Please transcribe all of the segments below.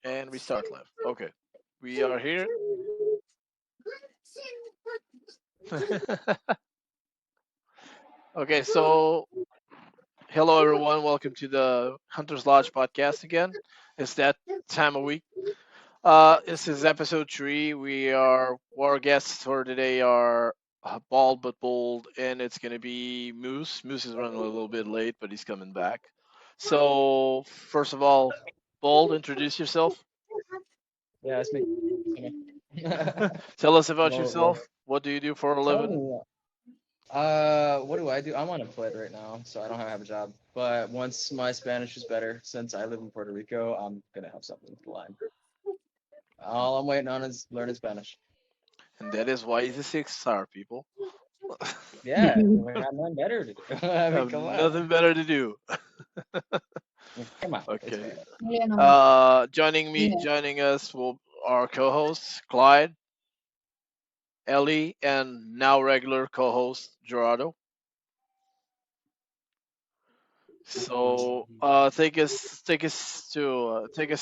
And we start live. Okay. We are here. Okay, so hello everyone. Welcome to the Hunter's Lodge podcast again. It's that time of week. This is episode 3. Our guests for today are Bald but Bold, and it's gonna be Moose. Moose is running a little bit late, but he's coming back. So first of all, Bald, introduce yourself. Yeah, it's me. Tell us about Well, yourself. What do you do for a tell living? me. What do I do? I'm unemployed right now, so I don't have a job. But once my Spanish is better, since I live in Puerto Rico, I'm gonna have something to line. All I'm waiting on is learning Spanish. And that is why he's a 6 star, people. Yeah, we have nothing better to do. I mean, Have come on. nothing better to do. Come on, it's Okay. fair. Yeah, no. Yeah. Joining us will our co-hosts Clyde, Ellie, and now regular co-host Gerardo. So, take us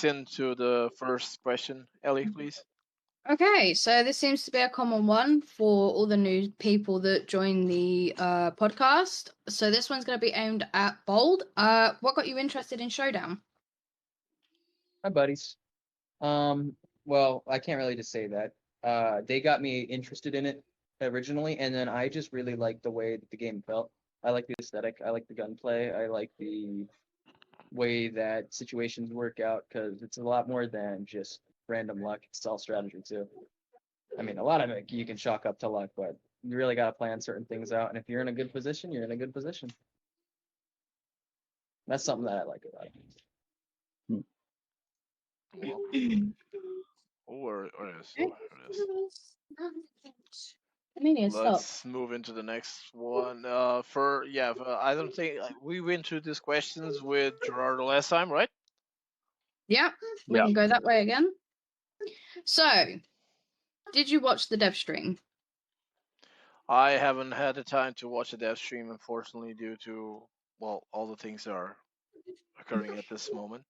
into the first question, Ellie, please. Okay, so this seems to be a common one for all the new people that join the podcast. So this one's going to be aimed at Bold. What got you interested in Showdown? My buddies. Um, well, I can't really just say that. They got me interested in it originally, and then I just really liked the way that the game felt. I like the aesthetic. I like the gunplay. I like the way that situations work out because it's a lot more than just random luck. It's all strategy too. I mean, a lot of it you can chalk up to luck, but you really got to plan certain things out. And if you're in a good position, you're in a good position. That's something that I like about Or is Okay. or is. Amelia, stop. Let's move into the next one. I don't think we went through these questions with Gerardo last time, right? Yeah, we Yeah. can go that way again. So, did you watch the dev stream? I haven't had the time to watch a dev stream, unfortunately, due to all the things that are occurring at this moment.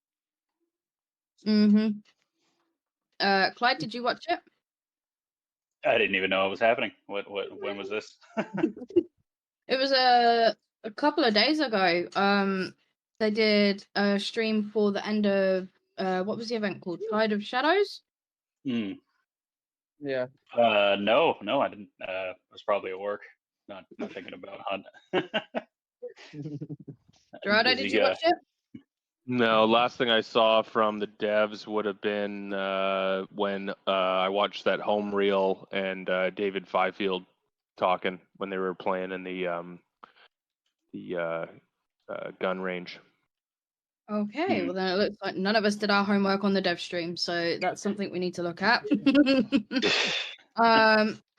Mm-hmm. Clyde, did you watch it? I didn't even know it was happening. When was this? It was a couple of days ago. They did a stream for the end of what was the event called? Tide of Shadows. Hmm. Yeah. No, I didn't. I was probably at work, not thinking about Hunt. Gerardo, did Busy you guy. watch it? No, last thing I saw from the devs would have been when I watched that home reel and David Fifield talking when they were playing in the gun range. Okay, Hmm. well then it looks like none of us did our homework on the dev stream, so that's something we need to look at.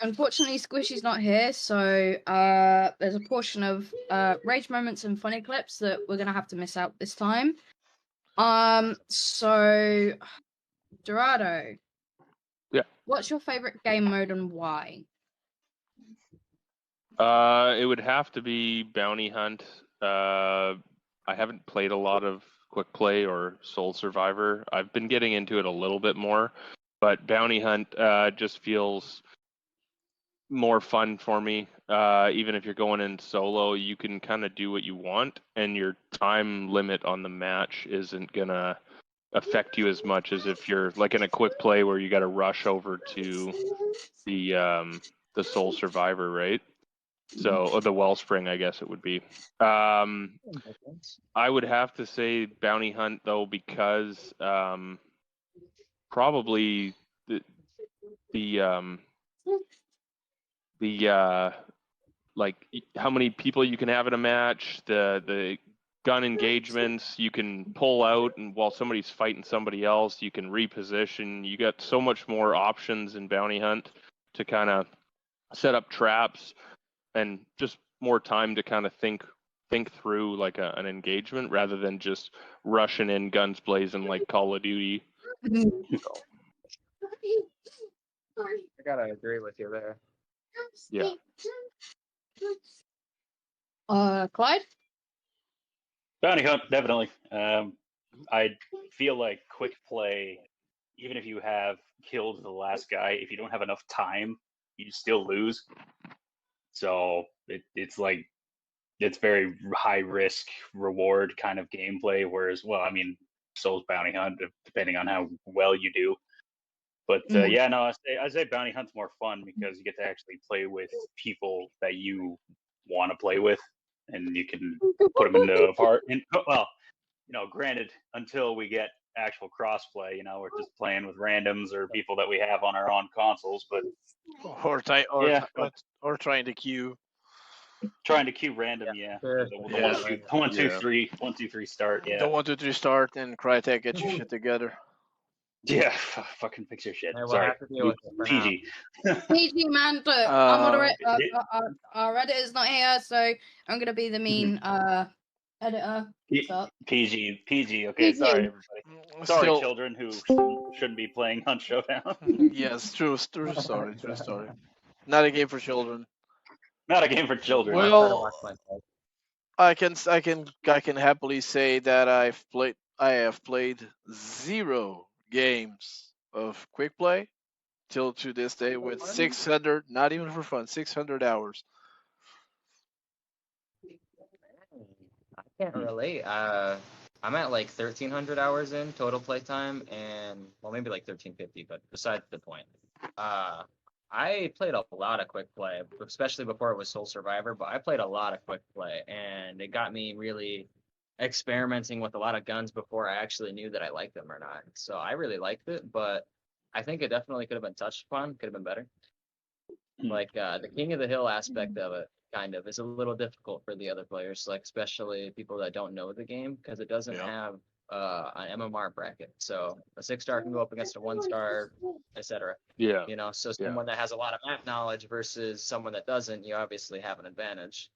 Unfortunately, Squishy's not here, so there's a portion of rage moments and funny clips that we're gonna have to miss out this time. So Dorado, Yeah. what's your favorite game mode and why? It would have to be Bounty Hunt. I haven't played a lot of Quick Play or Soul Survivor. I've been getting into it a little bit more, but Bounty Hunt just feels more fun for me. Even if you're going in solo, you can kind of do what you want, and your time limit on the match isn't gonna affect you as much as if you're like in a quick play where you got to rush over to the Soul Survivor, right? So, or the Wellspring, I guess it would be. I would have to say Bounty Hunt though, because probably the um, the like how many people you can have in a match, the gun engagements you can pull out, and while somebody's fighting somebody else, you can reposition. You got so much more options in Bounty Hunt to kind of set up traps and just more time to kind of think through like an engagement rather than just rushing in guns blazing like Call of Duty. I gotta agree with you there. Yeah. Clyde? Bounty Hunt, definitely. I feel like quick play even if you have killed the last guy, if you don't have enough time, you still lose. So it's like it's very high risk reward kind of gameplay. Whereas, well, I mean, Souls Bounty Hunt, depending on how well you do. But yeah, no, I say Bounty Hunt's more fun because you get to actually play with people that you want to play with, and you can put them into a part. And well, granted, until we get actual crossplay, we're just playing with randoms or people that we have on our own consoles. But yeah, or trying to queue. trying to queue random, yeah. Sure. The Yeah. 1, 2, 3, 1, 2, 3 start, yeah. The 1, 2, 3 start, and Crytek get your shit together. Yeah, fucking fix your shit. Yeah, we'll Sorry, have to deal with it for PG. PG man, but our moderator, it- our editor's not here, so I'm gonna be the mean editor. So, PG. Okay, PG. sorry everybody. Sorry, Still, children who shouldn't be playing Hunt Showdown. yes, true story. Not a game for children. Not a game for children. I'll Well, try to watch my dad. I can happily say that I have played 0 games of quick play till to this day with 600, not even for fun, 600 hours. I can't relate. I'm at like 1,300 hours in total playtime, and well, maybe like 1,350. But besides the point, I played a lot of quick play, especially before it was Soul Survivor. But I played a lot of quick play, and it got me really experimenting with a lot of guns before I actually knew that I liked them or not. So I really liked it, but I think it definitely could have been touched upon, could have been better. Like the King of the Hill aspect of it kind of is a little difficult for the other players, like especially people that don't know the game, because it doesn't Yeah. have an MMR bracket. So a 6-star can go up against a 1-star, etc. Yeah. So someone that has a lot of map knowledge versus someone that doesn't, you obviously have an advantage.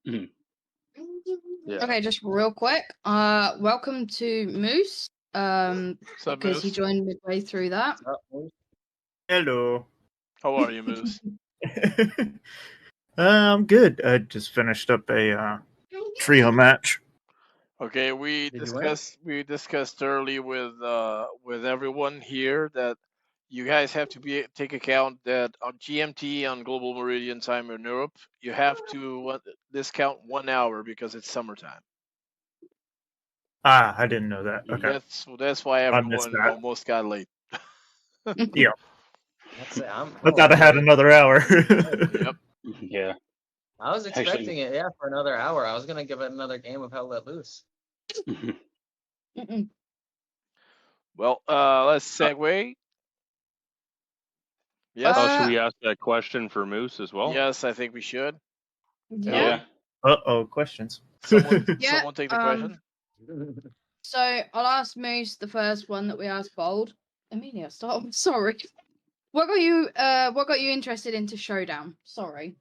Yeah. Okay, just real quick. Welcome to Moose. So, Because he Moose, joined midway through that. Hello. how are you, Moose? I'm good. I just finished up a trio match. Okay, we Did you win? discussed early with everyone here that you guys have to take account that on GMT, on Global Meridian time in Europe, you have to discount 1 hour because it's summertime. I didn't know that. Okay. That's why I missed everyone that. almost got late. Yeah. Let's say I thought I had another hour. Yep. Yeah. I was Actually- expecting it, yeah, for another hour. I was gonna give it another game of Hell Let Loose. Mm-mm. Well, let's segue. Yes. Oh, should we ask that question for Moose as well? Yes, I think we should. Yeah. Uh-oh, questions. Someone Yeah, take the question. So I'll ask Moose the first one that we asked Bold. Amelia, stop. Sorry. What got you interested into Showdown? Sorry.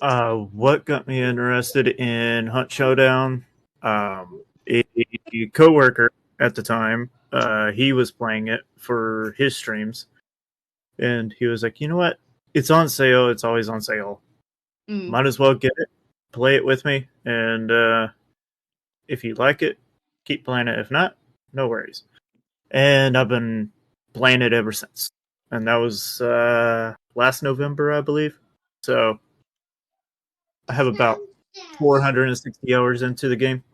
What got me interested in Hunt Showdown? A coworker at the time, he was playing it for his streams, and he was like, "You know what? It's on sale. It's always on sale. Mm. Might as well get it, play it with me, and if you like it, keep playing it. If not, no worries." And I've been playing it ever since, and that was last November, I believe. So I have about 460 hours into the game.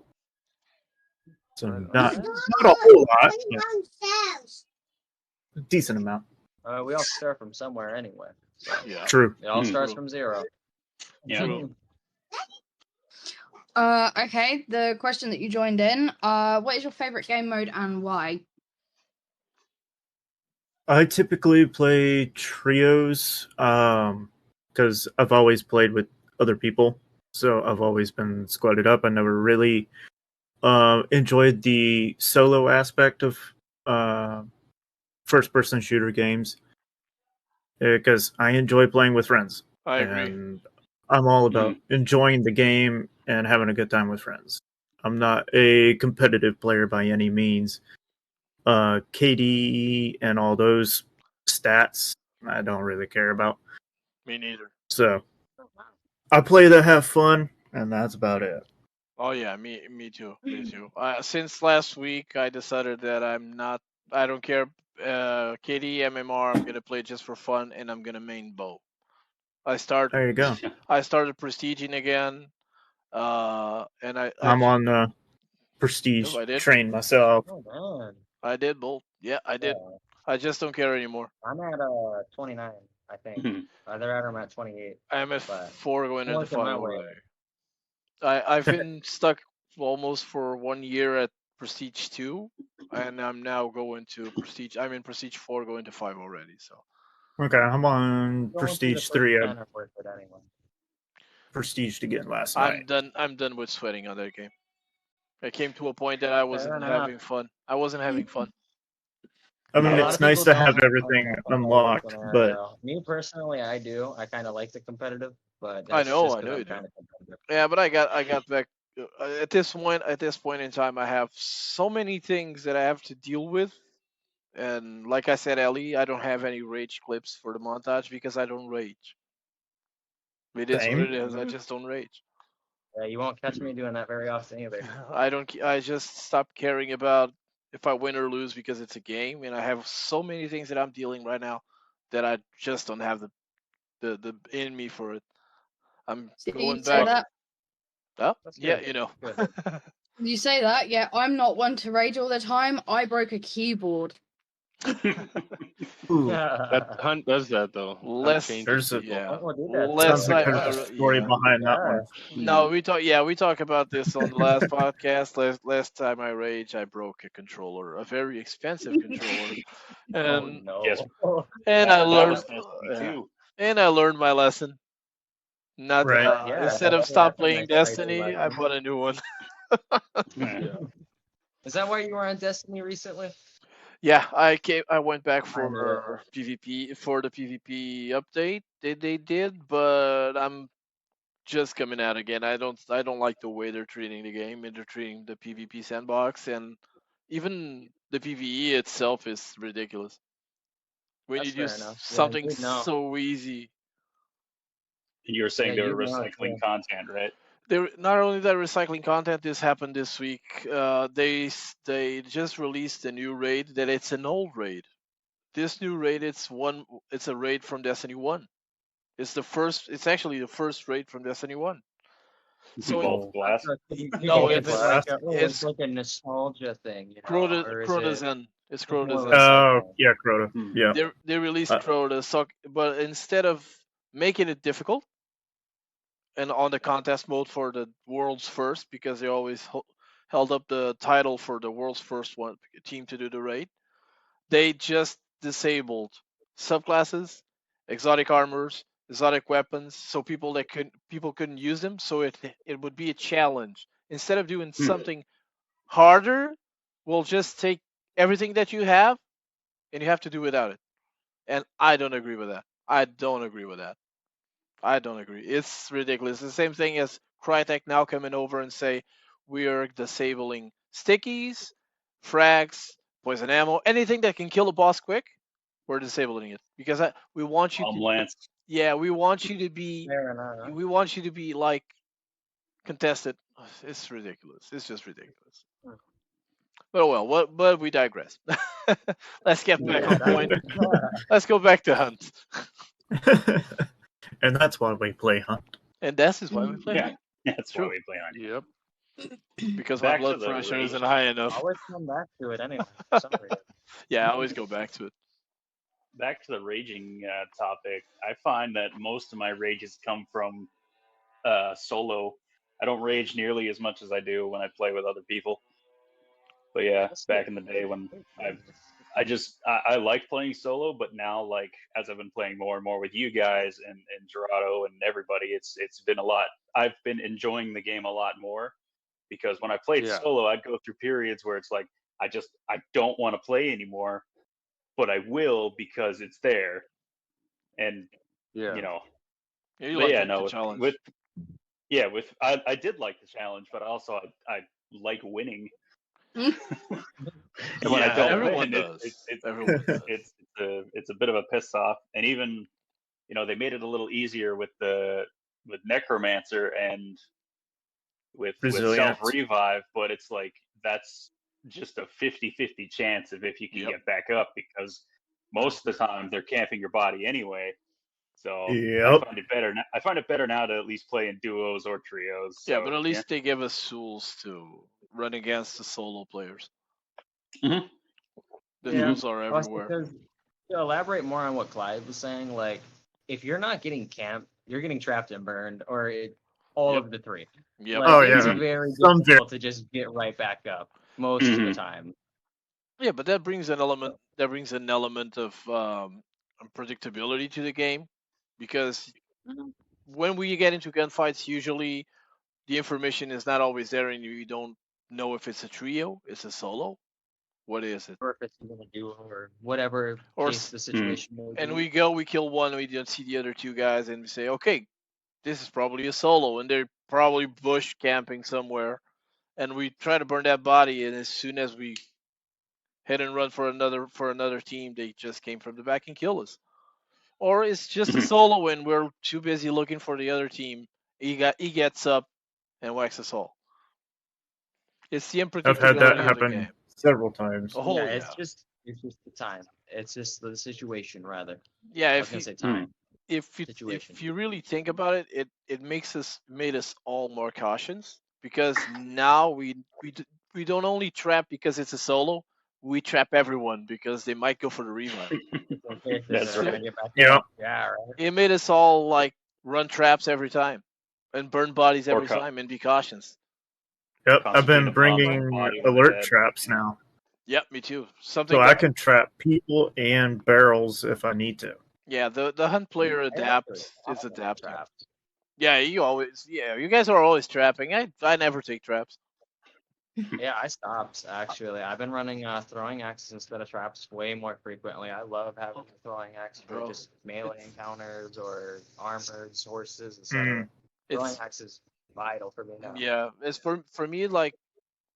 So not a whole lot, but a decent amount. We all start from somewhere anyway. So Yeah. True. it all starts True. from 0. Yeah. Okay, the question that you joined in. What is your favorite game mode and why? I typically play trios because I've always played with other people. So I've always been squadded up. I never really enjoyed the solo aspect of first-person shooter games because I enjoy playing with friends. I agree. And I'm all about enjoying the game and having a good time with friends. I'm not a competitive player by any means. KD and all those stats, I don't really care about. Me neither. So I play to have fun, and that's about it. Oh yeah, me too. Me too. Since last week, I decided that I don't care KD MMR. I'm gonna play just for fun, and I'm gonna main bow. I start. There you go. I started prestiging again. And I'm on the prestige Oh, I did. train myself. Oh man. I did both. Yeah, I did. Yeah. I just don't care anymore. I'm at 29, I think. Either at or I'm at 28. I'm at But 4 going I'm into working my 5 way already. I've been stuck almost for 1 year at Prestige 2, and I'm now going to Prestige. I'm in Prestige 4 going to 5 already. So Okay, I'm on Going through the prestige first 3. I 10 are worth it anyway. prestiged again last I'm night. done. I'm done with sweating on that game. I came to a point that I wasn't enough. having fun. I wasn't having fun. I mean, A lot it's of nice people to have don't everything understand the whole unlocked, but scenario. Me personally, I do. I kind of like the competitive, but I that's know, just I 'cause know I'm you do. kind of competitive. Yeah, but I got back at this point in time. I have so many things that I have to deal with, and like I said, Ellie, I don't have any rage clips for the montage because I don't rage. It is what same. it is. I just don't rage. Yeah, you won't catch me doing that very often either. I don't. I just stop caring about if I win or lose because it's a game, and I have so many things that I'm dealing right now that I just don't have the in me for it. I'm So going you say back. that. Oh, That's yeah, good. you know. Good. You say that. Yeah, I'm not one to rage all the time. I broke a keyboard. Ooh, That Hunt does that though. Hunt Less, changes there's a people. yeah, Oh, do that. less sounds like I, there's a I story yeah. behind that one. No, we talk about this on the last podcast. Last time I raged, I broke a controller, a very expensive controller, and Oh Yes. no. and That, I that learned was Destiny yeah, 2. and I learned my lesson. Not Right. Yeah, instead of that's stop a playing nice crazy Destiny, I lesson. bought a new one. Yeah. Is that why you were on Destiny recently? Yeah, I went back I knew it. for PvP for the PvP update. They did, but I'm just coming out again. I don't like the way they're treating the game and they're treating the PvP sandbox, and even the PvE itself is ridiculous. When you That's do fair enough. Yeah, something you know. so easy, And you were saying Yeah, they were you know. recycling content, right? they're not only that recycling content. This happened this week. They just released a new raid that it's an old raid. This new raid, it's a raid from Destiny 1. It's actually the first raid from Destiny 1. So Vault of Glass. No, Is it like it's like a nostalgia thing, you know, Crota or is Crota it Zen. It's more Crota of Zen. a Oh, cycle? yeah, Crota. Hmm. Yeah. They released Uh, Crota, so but instead of making it difficult and on the contest mode for the world's first, because they always held up the title for the world's first one team to do the raid, they just disabled subclasses, exotic armors, exotic weapons, so people couldn't use them. So it would be a challenge. Instead of doing something harder, we'll just take everything that you have and you have to do without it. And I don't agree with that. I don't agree with that. I don't agree. It's ridiculous. The same thing as Crytek now coming over and say we are disabling stickies, frags, poison ammo, anything that can kill a boss quick. We're disabling it because we want you to. Lance. Yeah, we want you to be. Fair enough. We want you to be like contested. It's ridiculous. It's just ridiculous. But well, but we digress. Let's get back Yeah, on point. that- Let's go back to Hunt. and that's why we play Hunt. And that is why we play Yeah, Hunt. that's True. why we play on. Yep. Because Back my to blood the pressure rage. isn't high enough. always come back to it anyway. For some reason. Yeah, I always go back to it. Back to the raging topic. I find that most of my rages come from solo. I don't rage nearly as much as I do when I play with other people. But yeah, That's back good. in the day when I like playing solo, but now like as I've been playing more and more with you guys and Gerardo and everybody, it's been a lot. I've been enjoying the game a lot more because when I played Yeah. solo, I'd go through periods where it's like I don't want to play anymore, but I will because it's there. And Yeah. you know, Yeah, you but like yeah, the no, challenge. I did like the challenge, but also I like winning. Mm. And when I Yeah, don't everyone win, does. Everyone does. it's a bit of a piss off. And even they made it a little easier with Necromancer and with self Resilience. revive, but it's like that's just a 50-50 chance of if you can Yep. get back up, because most of the time they're camping your body anyway. So Yep. I find it better now to at least play in duos or trios. Yeah, So, but at least they give us tools to run against the solo players. Mhm. The Yeah. tools are Also, everywhere. because to elaborate more on what Clyde was saying, like if you're not getting camped, you're getting trapped and burned, or all Yep. of the three. Yep. Like, Oh, it's yeah. very Some difficult to just get right back up most of the Mhm. time. Yeah, but that brings an element. That brings an element of predictability to the game, because when we get into gunfights, usually the information is not always there, and you don't know if it's a trio, it's a solo. What is it? Or if it's gonna do, or whatever Or case the situation may And be. we kill one, we don't see the other two guys, and we say, okay, this is probably a solo, and they're probably bush camping somewhere, and we try to burn that body, and as soon as we hit and run for another team, they just came from the back and kill us. Or it's just a Mhm. solo, and we're too busy looking for the other team. He gets up and whacks us all. It's the I've had that unpredictability of the happen game. several times. Oh yeah, yeah, it's just the time. It's just the situation, rather. yeah. I was gonna say time. Situation. If you really think about it, it made us all more cautious, because now we don't only trap because it's a solo. We trap everyone because they might go for the revive. Okay, That's they're right. gonna get back Yeah. up. Yeah, right. It made us all like run traps every time and burn bodies Or every cut. time and be cautious. Yep. I've Concentrate been a bomb on the bringing body when they're alert dead. traps now, Yep, me too. so Something I that can trap people and barrels if I need to. yeah, the hunt player I actually adapts thought is about adapting. traps. Yeah, you guys are always trapping. I never take traps. Yeah, I stopped actually. I've been running throwing axes instead of traps way more frequently. I love having a throwing axe for Bro, just melee encounters or armors, horses, Mm. etc. Throwing It's axe is vital for me now. yeah, it's for me like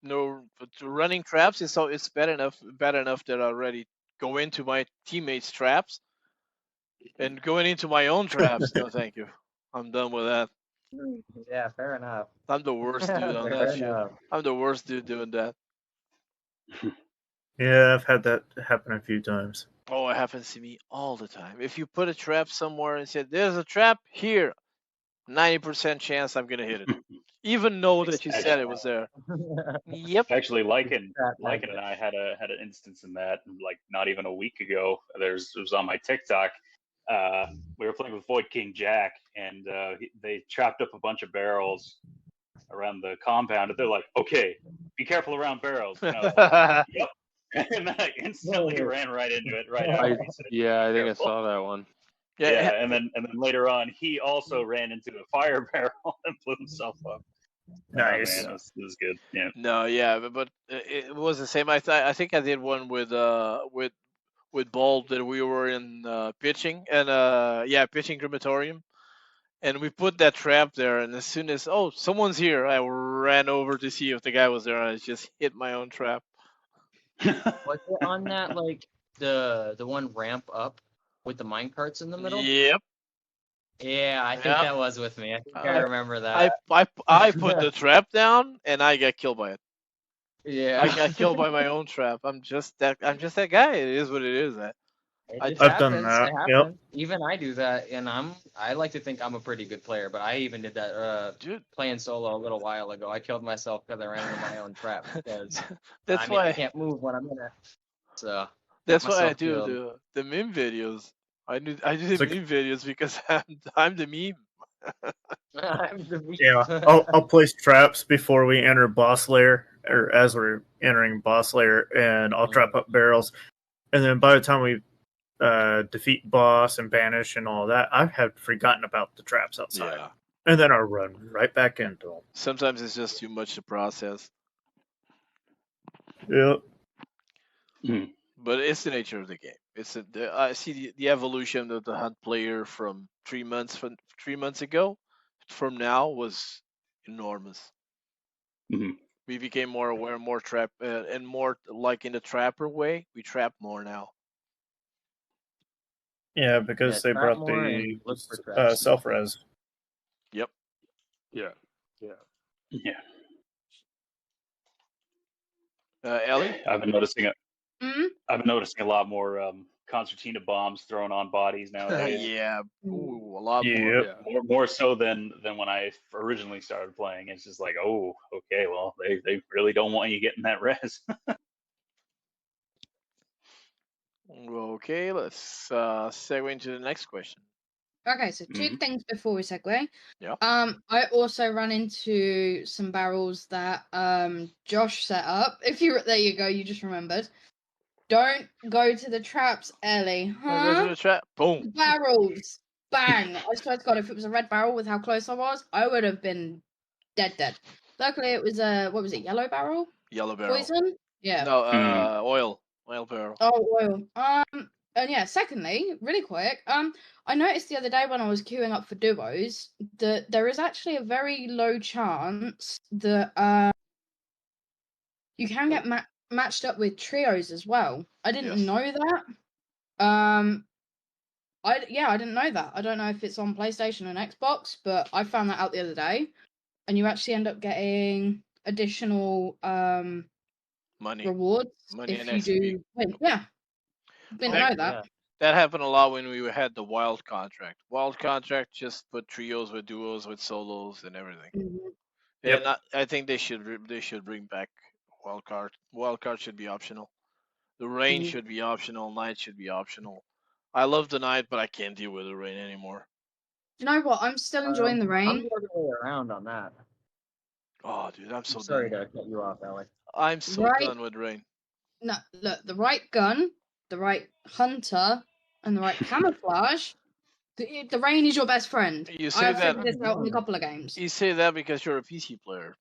no running traps is so it's bad enough that I already go into my teammates' traps, and going into my own traps. No, thank you. I'm done with that. Yeah, fair enough. I'm the worst dude on Fair that shit. enough. I'm the worst dude doing that. Yeah, I've had that happen a few times. Oh, it happens to me all the time. If you put a trap somewhere and said, "There's a trap here," 90% chance I'm gonna hit it, even know that you said it was there. Yep. Actually, Lycan Trap and I had an instance in that, like not even a week ago. It was on my TikTok. We were playing with Void King Jack, and they trapped up a bunch of barrels around the compound. And they're like, "Okay, be careful around barrels." And I was like, "Yep." And then I instantly ran right into it right after he said, Yeah, I think I Careful. saw that one. Yeah. Yeah, and then later on, he also ran into a fire barrel and blew himself up. Nice. Oh, man, it was good. Yeah. No, yeah, but it was the same. I think I did one with Bulb that we were in pitching, and pitching crematorium, and we put that trap there, and as soon as someone's here, I ran over to see if the guy was there, and I just hit my own trap. Was it on that like the one ramp up with the mine carts in the middle? Yep. Yeah, I think Yeah. that was with me. I think I I- remember that. I put the trap down, and I got killed by it. Yeah. I got killed by my own trap. I'm just that guy. It is what it is. It just I've done happens. that, It yep. happens. Even I do that, and I like to think I'm a pretty good player, but I even did that Dude, playing solo a little while ago. I killed myself because I ran into my own trap because that's I why can't move when I'm in it. So that's why I myself do killed. the meme videos. I do the It's like- meme videos because I'm the meme. I'm the Yeah, I'll place traps before we enter boss lair, or as we're entering boss lair, and I'll trap up barrels. And then by the time we defeat boss and banish and all that, I had forgotten about the traps outside. Yeah. And then I'll run right back into them. Sometimes it's just too much to process, Yep. but it's the nature of the game. I see the evolution of the hunt player from 3 months ago, from now was enormous. Mhm. We became more aware, more trap, and more like in the trapper way. We trap more now. Yeah, because Yeah, they trap brought more the and look for traps. self res. Yep. Yeah. Yeah. Ellie? I've been noticing it. Mm? I've been noticing a lot more concertina bombs thrown on bodies nowadays. Yeah. Ooh, a lot more. Yep. Yeah. More so than when I originally started playing. It's just like, oh, okay, well, they really don't want you getting that res. Okay, let's segue into the next question. Okay, so 2 Mhm. things before we segue. Yeah. I also run into some barrels that Josh set up. If you there you go, you just remembered. Don't go to the traps, Ellie. Wanna go to Huh? the trap? Boom. Barrels. Bang. I swear to God, if it was a red barrel with how close I was, I would have been dead. Luckily it was a what was it, yellow barrel? Yellow barrel. Poison? Yeah. No, Mhm. oil barrel. Oh, oil. And yeah, secondly, really quick, I noticed the other day when I was queuing up for duos that there is actually a very low chance that you can get matched up with trios as well. I didn't Yes. know that. I didn't know that. I don't know if it's on PlayStation and Xbox, but I found that out the other day, and you actually end up getting additional Money. rewards Money if and you XP. do win. Yeah, didn't Okay. know that. Yeah. That happened a lot when we had the wild contract. Wild contract just put trios with duos with solos and everything. Mhm. Yep. And I think they should bring back wild card. Wild card should be optional. The rain Mhm. should be optional. Night should be optional. I love the night, but I can't deal with the rain anymore. You know what? I'm still enjoying the I'm rain. the other way around on that. Oh, dude, I'm so I'm sorry done. to cut you off, Ellie. I'm so Right? done with rain. No, look, the right gun, the right hunter, and the right camouflage. The rain is your best friend. You I say have that. figured this out in a couple of games. You say that because you're a PC player.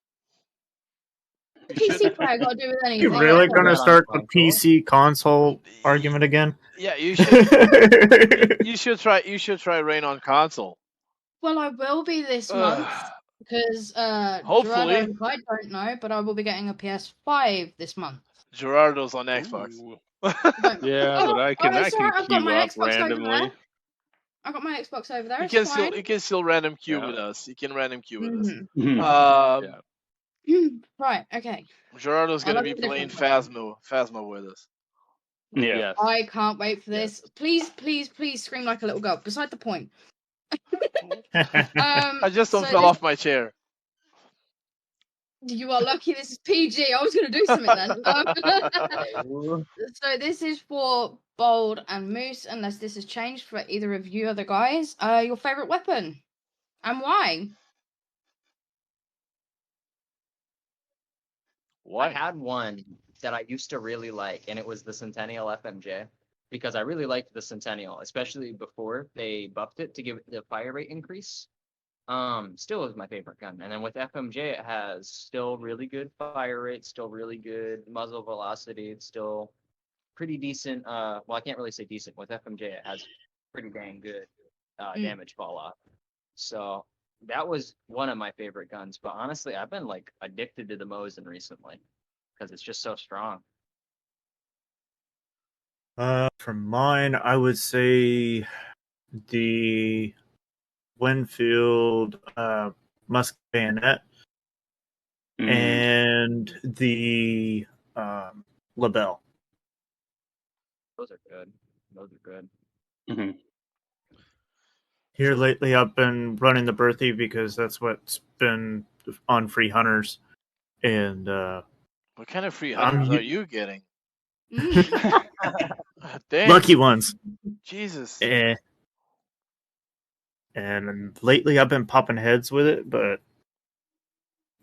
You PC should. player got to do with anything. You Oh, really yeah, gonna yeah. start the On PC console argument again? Yeah, you should. You should try. You should try rain on console. Well, I will be this month because Hopefully. Gerardo and Clyde don't know, but I will be getting a PS5 this month. Gerardo's on Xbox. Ooh. Don't- Yeah, but I can it's alright, I've got queue my up Xbox over randomly. there. I've got my Xbox over there. You It's can fine. still random queue Yeah. with us. You can random queue with us. Mhm. Yeah. Right. Okay. Gerardo's I gonna love be the playing different Phasmo with us. Yeah. Yes. I can't wait for Yes. this. Please scream like a little girl. Beside the point. I just don't so fell this- off my chair. You are lucky this is PG. I was going to do something then. So this is for Bold and Moose, unless this has changed for either of you other guys. Your favorite weapon and why? I Why? had one that I used to really like, and it was the Centennial FMJ because I really liked the Centennial, especially before they buffed it to give it the fire rate increase. Still is my favorite gun. And then with FMJ, it has still really good fire rate, still really good muzzle velocity. It's still pretty decent. Well, I can't really say decent. With FMJ, it has pretty dang good damage fall off. So that was one of my favorite guns. But honestly, I've been like addicted to the Mosin recently because it's just so strong. From mine, I would say the Winfield Musk bayonet Mhm. and the Labelle. Those are good. Those are good. Mhm. Here lately, I've been running the Berthy because that's what's been on Free Hunters, and What kind of free I'm hunters u- are you getting? Mm. Dang. lucky ones. Jesus. And lately, I've been popping heads with it, but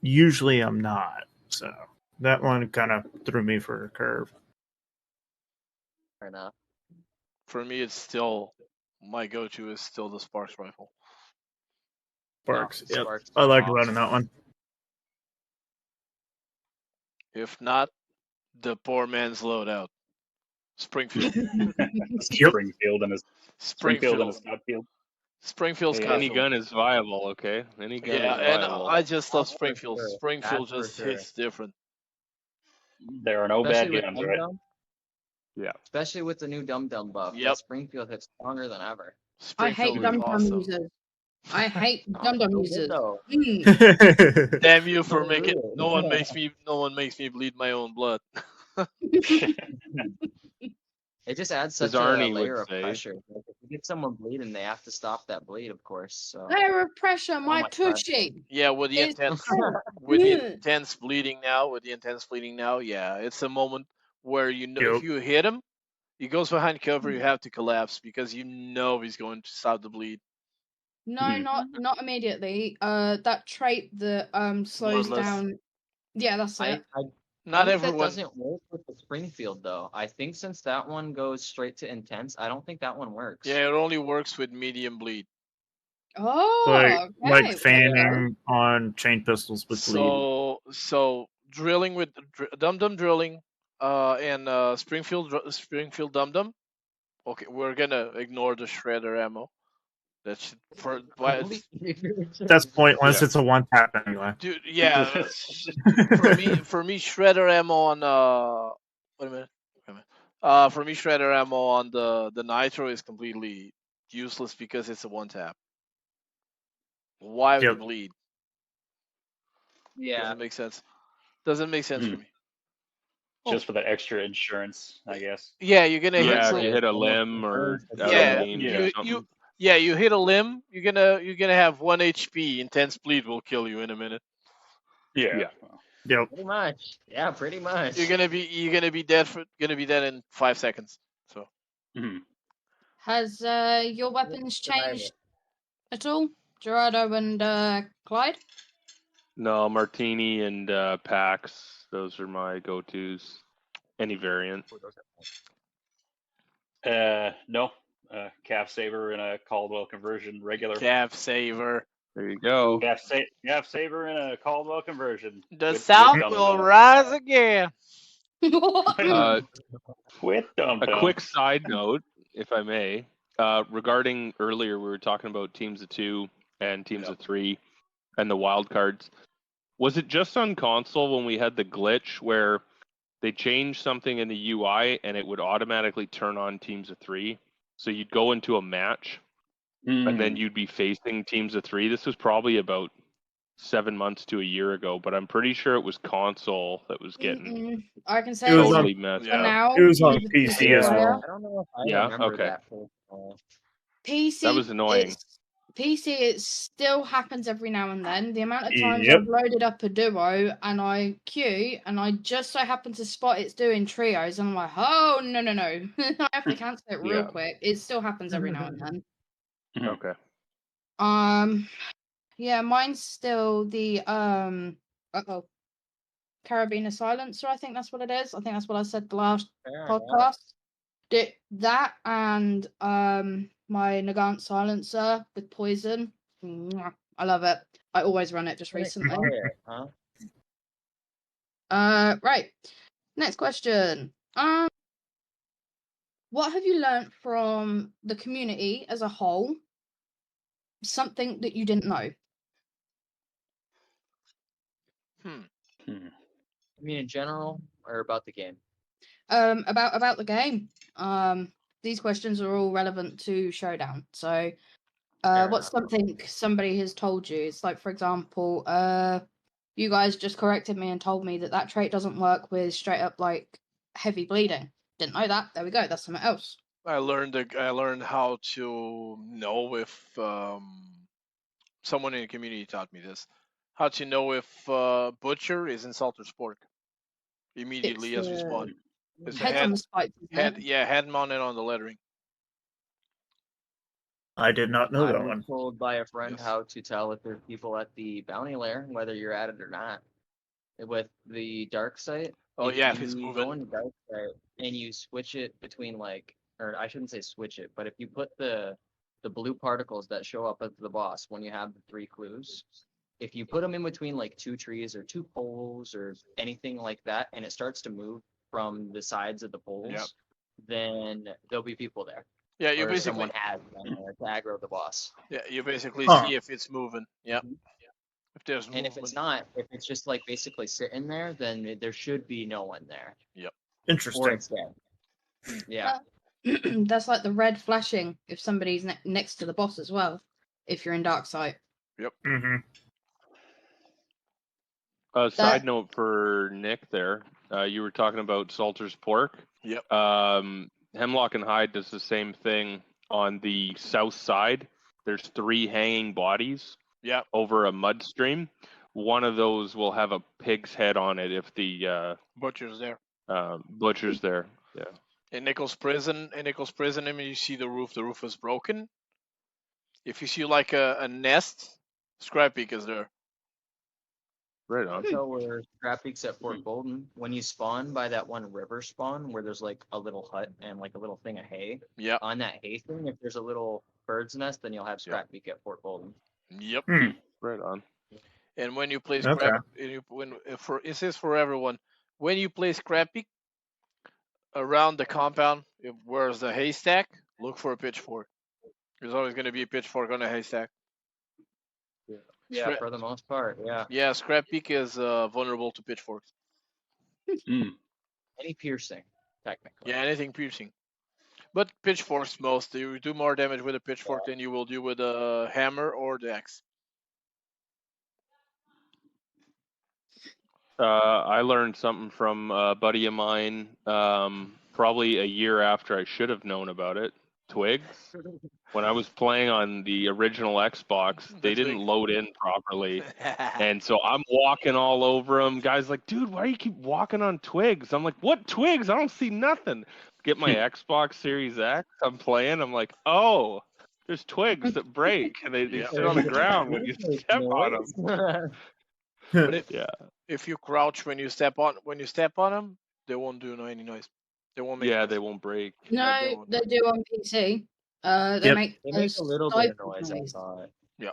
usually I'm not. So that one kind of threw me for a curve. Fair enough. For me, it's still my go-to is still the Sparks rifle. Sparks. Oh, Yep. Sparks I like awesome. running that one. If not, the poor man's loadout. Springfield. Springfield and a Springfield. Scotfield. Springfield Hey, Any Scotfield. gun is viable, okay? Any gun Yeah, is and viable. I just love That's for Springfield. sure. Springfield That's for just sure. hits different. There are no Especially bad with guns, Dum right? Dum. Yeah. Especially with the new Dum Dum buff. Yep. That Springfield hits stronger than ever. I hate Springfield is dum dum awesome. users. I hate Oh, Dum Dum so good, users. though. Mm. Damn you for So making. good. No one makes me bleed my own blood. It just adds As such a Arnie would layer of say. pressure. Like, if you get someone bleeding, they have to stop that bleed, of course. So, Layer of pressure, my my God. tushy. Yeah, with the It's intense, bleeding now, yeah, it's a moment where you know if Yep. you hit him, he goes behind cover, you have to collapse because you know he's going to stop the bleed. No, Mhm. not immediately. That trait that slows Bloodless. down. Yeah, that's I, it. I Not think that everyone. doesn't work with the Springfield though. I think since that one goes straight to intense, I don't think that one works. Yeah, it only works with medium bleed. Oh, like okay. fanning on chain pistols with bleed. So drilling with Dum Dum drilling, and Springfield Dum Dum. Okay, we're gonna ignore the shredder ammo. That's for but That's pointless. Yeah. It's a one tap anyway. dude. Yeah, for me shredder ammo on wait a minute. For me shredder ammo on the nitro is completely useless because it's a one tap. Why the Yep. bleed? Yeah. Doesn't make sense. Doesn't make sense for me. Just for that extra insurance, I guess. Yeah, you're gonna hit Yeah, if some. you hit a limb or out Yeah, of range or you something. you hit a limb. You're gonna have 1 HP. Intense bleed will kill you in a minute. Yeah. Yeah. Yep. Pretty much. Yeah, pretty much. You're gonna be dead in 5 seconds. So Mhm. Has your weapons Survivor. changed at all, Gerardo and Clyde? No, Martini and Pax. Those are my go-tos. Any variant. No. Calf saver and a Caldwell conversion regular. calf saver. There you go. Calf saver and a Caldwell conversion. The with South Dum will Dum. rise again. Uh, With Dum A Dum. quick side note, if I may, regarding earlier we were talking about teams of 2 and teams of 3 and the wild cards. Was it just on console when we had the glitch where they changed something in the UI and it would automatically turn on teams of 3? So you'd go into a match and then you'd be facing teams of 3. This was probably about 7 months to a year ago, but I'm pretty sure it was console that was getting I can say It was totally on- messed for Yeah. up. now. It was on with the PC as player, well. I don't know if I Yeah, remember okay. that full. PC. That was annoying. PC, it still happens every now and then. The amount of times Yep. I've loaded up a duo and I queue and I just so happen to spot it's doing trios and I'm like, oh no. I have to cancel it real Yeah. quick. It still happens every now and then. Okay. Yeah, mine's still the Carabiner silencer. I think that's what it is. I think that's what I said the last podcast. That and my Nagant silencer with poison. Mwah. I love it. I always run it just recently. Huh? Right. Next question. What have you learnt from the community as a whole? Something that you didn't know. I mean, in general, or about the game? About the game. These questions are all relevant to Showdown. So, Fair what's enough. something somebody has told you? It's like, for example, you guys just corrected me and told me that trait doesn't work with straight up like heavy bleeding. Didn't know that. There we go. That's something else. I learned how to know if someone in the community taught me this. How to know if butcher is in Salter's pork immediately It's, as we spawn. It's a Heads on the spikes. Isn't it? head mounted on the lettering. I did not know I that was one. told by a friend Yes. how to tell if there's people at the bounty lair, whether you're at it or not. With the dark site. Oh yeah, if it's you moving. go into dark site and you switch it between or I shouldn't say switch it, but if you put the blue particles that show up at the boss when you have the 3 clues, if you put them in between like 2 trees or 2 poles or anything like that, and it starts to move from the sides of the poles, then there'll be people there. Yeah, you Or basically someone has them there to aggro the boss. you basically Huh. see if it's moving. Yep. If there's And if movement. it's not, if it's just like basically sitting there, then there should be no one there. Or Interesting. it's dead. Yeah. That's like the red flashing if somebody's next to the boss as well. if you're in dark sight. Hmm. Side note for Nick there. You were talking about Salter's Pork. Yep. Hemlock and Hyde does the same thing on the south side. There's 3 hanging bodies Yeah. over a mud stream. One of those will have a pig's head on it if the Butcher's there. butcher's there. Yeah. In Nichols Prison, I mean, you see the roof is broken. If you see like a nest, Scrap Peak is there. Right on. So where Scrap Peak's at Fort Bolden, when you spawn by that one river spawn where there's like a little hut and like a little thing of hay, Yeah. on that hay thing, if there's a little bird's nest, then you'll have Scrap Peak at Fort Bolden. Yep. Right on. And when you play Okay. Scrap, this is for everyone. When you play Scrap Peak around the compound, where's the haystack, look for a pitchfork. There's always going to be a pitchfork on a haystack. Yeah, Scrap- for the most part, yeah. Yeah, Scrap Peak is vulnerable to pitchforks. Any piercing, technically. Yeah, anything piercing. But pitchforks most. You do more damage with a pitchfork than you will do with a hammer or the axe. I learned something from a buddy of mine probably a year after I should have known about it. Twigs. When I was playing on the original Xbox, they didn't Twig. load in properly. And so I'm walking all over them. Guys like, dude, why do you keep walking on twigs? I'm like, what twigs? I don't see nothing. Get my Xbox Series X. I'm playing. I'm like, oh, there's twigs that break and they Yeah. sit on the ground when you step on them. But Yeah. if you crouch when you step on them, they won't do any noise. They won't make. Yeah, noise. they won't break. Yeah, they No, won't. they do on PC. They Yep. make They make a little bit of stifle noise, I thought. Yeah.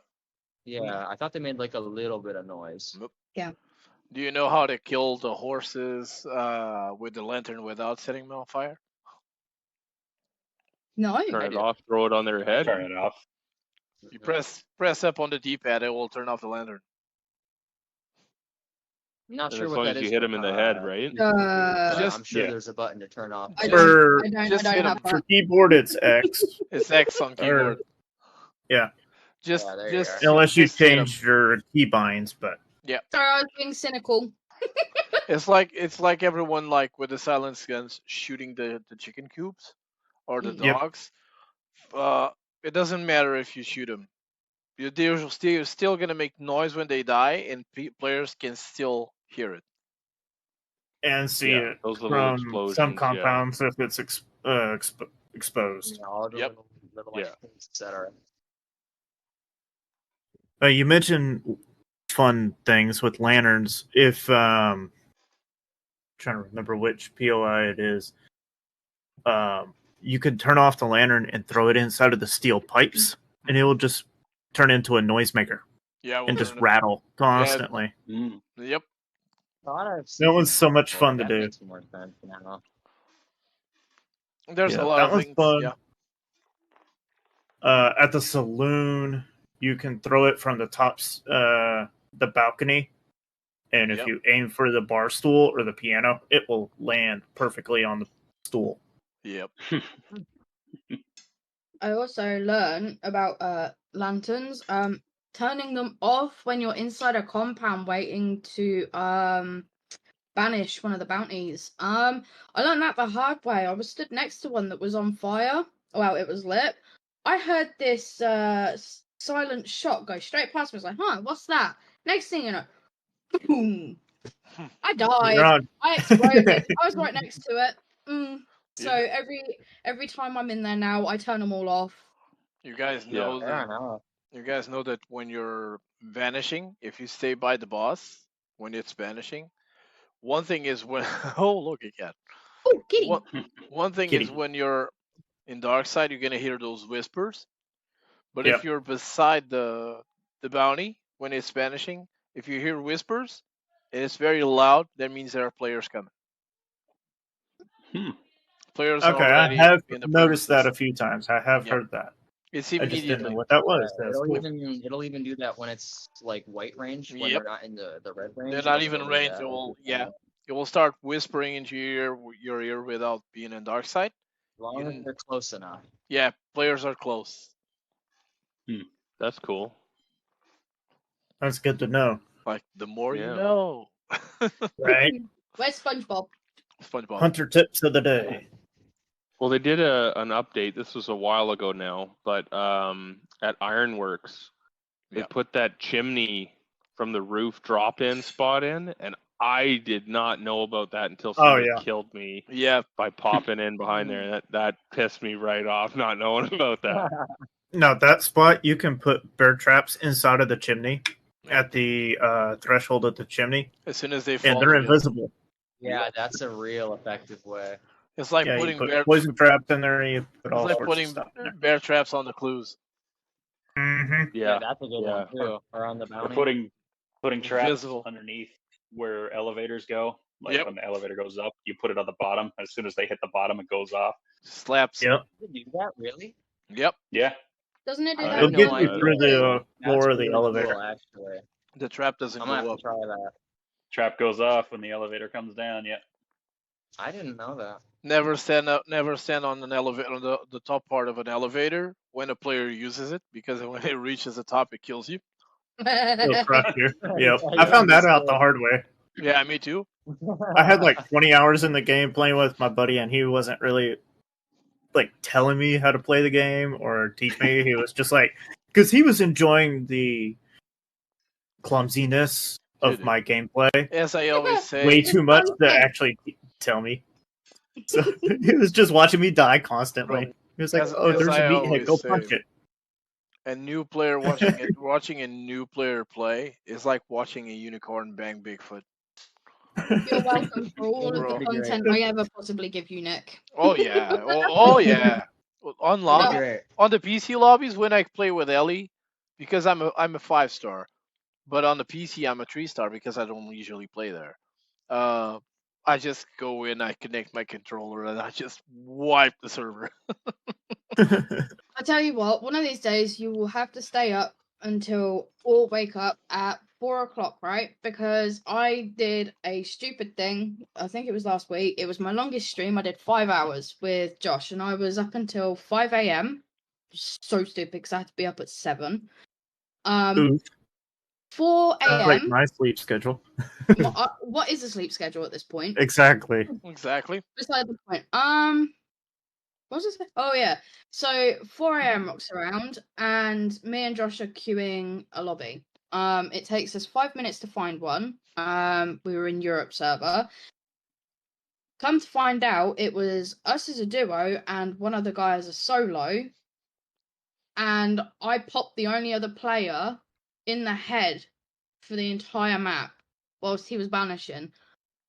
Yeah, I thought they made like a little bit of noise. Do you know how to kill the horses with the lantern without setting them on fire? No, Turn I it did. off, throw it on their head. Turn it off. You press up on the D-pad, it will turn off the lantern. Not And sure as what long that as you is. hit them in the head, right? But Just- I'm sure yeah. there's a button to turn off. I For- don't, I Just don't hit 'em have For that. keyboard, it's X. It's X on keyboard. Yeah. Just, Yeah, there you just, are. Unless you just hit 'em. change your keybinds, but Sorry, I was being cynical. It's like everyone like with the silence guns shooting the chicken coops or the Mm. Yep. dogs. It doesn't matter if you shoot them. They're still gonna make noise when they die, and players can still hear it. and see Yeah, it those little from explosions, some yeah. compounds if it's exposed. Yeah, all the Yep. little Yeah. things, etc. You mentioned fun things with lanterns. If trying to remember which POI it is, you could turn off the lantern and throw it inside of the steel pipes, and it will just turn into a noisemaker Yeah, we'll and just turn it- rattle constantly. Yep. Thought I've That seen was so much before. fun to That do. makes more sense now. There's Yeah, a lot that of was things. fun. Yeah. At the saloon, you can throw it from the the balcony, and if Yep. you aim for the bar stool or the piano, it will land perfectly on the stool. Yep. I also learned about lanterns. Turning them off when you're inside a compound waiting to banish one of the bounties. I learned that the hard way. I was stood next to one that was on fire. Well, it was lit. I heard this silent shot go straight past me. I was like, huh, what's that? Next thing you know, boom. I died. You're on- I exploded. I was right next to it. So Yeah. every time I'm in there now, I turn them all off. You guys Yeah. know Fair that. enough. You guys know that when you're vanishing, if you stay by the boss when it's vanishing, one thing is when oh look at that. Oh, kitty. One thing Kitty. is when you're in dark side, you're gonna hear those whispers. But Yep. if you're beside the bounty when it's vanishing, if you hear whispers and it's very loud, that means there are players coming. Players are Okay, I already have in the noticed that a premises. few times. I have Yep. heard that. It's I just didn't know immediately. what that was. Yeah, That's cool. it'll even do that when it's like white range, when Yep. they're not in the red range. They're it not doesn't even do range. that. It will, It'll do yeah, that. it will start whispering into your ear without being in dark side. As long as You- they're close enough. Yeah, players are close. That's cool. That's good to know, Like the more you Yeah. know. right? Where's SpongeBob? SpongeBob. Hunter tips of the day. Well, they did an update. This was a while ago now, but at Ironworks, they Yeah. put that chimney from the roof drop-in spot in, and I did not know about that until somebody yeah. killed me Yeah. by popping in behind there. And that pissed me right off, not knowing about that. No, that spot you can put bear traps inside of the chimney at the threshold of the chimney, As soon as they and fall, they're you get- invisible. Yeah, that's a real effective way. it's like Yeah, you putting put bear. poison traps in there. You put It's all like sorts of putting stuff in there. bear traps on the clues. Mm-hmm. Yeah, that's a good yeah. one too. Or on the Or bounty. putting traps Invisible. underneath where elevators go. Like Yep. when the elevator goes up, you put it on the bottom. As soon as they hit the bottom, it goes off. Slaps. Yep. You do that really? Yep. Yeah. Doesn't it do I that? It'll It'll had with get no you idea. through the That's floor of the really elevator. cool, actually. The trap doesn't I'm gonna go have up. to try that. Trap goes off when the elevator comes down. Yeah. I didn't know that. Never stand up. Never stand on an elevator on the top part of an elevator when a player uses it, because when it reaches the top, it kills you. It'll crush you. Yep. Yeah, I found that out understood. the hard way. Yeah, me too. I had like 20 hours in the game playing with my buddy, and he wasn't really like telling me how to play the game or teach me. He was just like, because he was enjoying the clumsiness of Dude. my gameplay As I always say, way too much to Okay. actually tell me. So he was just watching me die constantly. He was like, As- "Oh, as there's I a meathead. always Go say. punch it." a new player watching it, watching a new player play is like watching a unicorn bang Bigfoot. You're welcome for all of the Bro. content I ever possibly give you, Nick. Oh yeah, oh yeah. On Pretty lobby, great. on the PC lobbies when I play with Ellie, because I'm a 5-star, but on the PC I'm a 3-star because I don't usually play there. I just go in, I connect my controller, and I just wipe the server. I tell you what, one of these days you will have to stay up until or wake up at 4 o'clock, right? Because I did a stupid thing. I think it was last week. It was my longest stream. I did 5 hours with Josh, and I was up until 5 a.m. So stupid because I had to be up at 7. Ooh, 4 like a.m. my sleep schedule. What is a sleep schedule at this point? Exactly. Exactly. Beside the point. What was it? Oh yeah. So 4 a.m. rocks around, and me and Josh are queuing a lobby. It takes us 5 minutes to find one. We were in Europe server. Come to find out, it was us as a duo and one other guy as a solo. And I popped the only other player in the head for the entire map whilst he was banishing.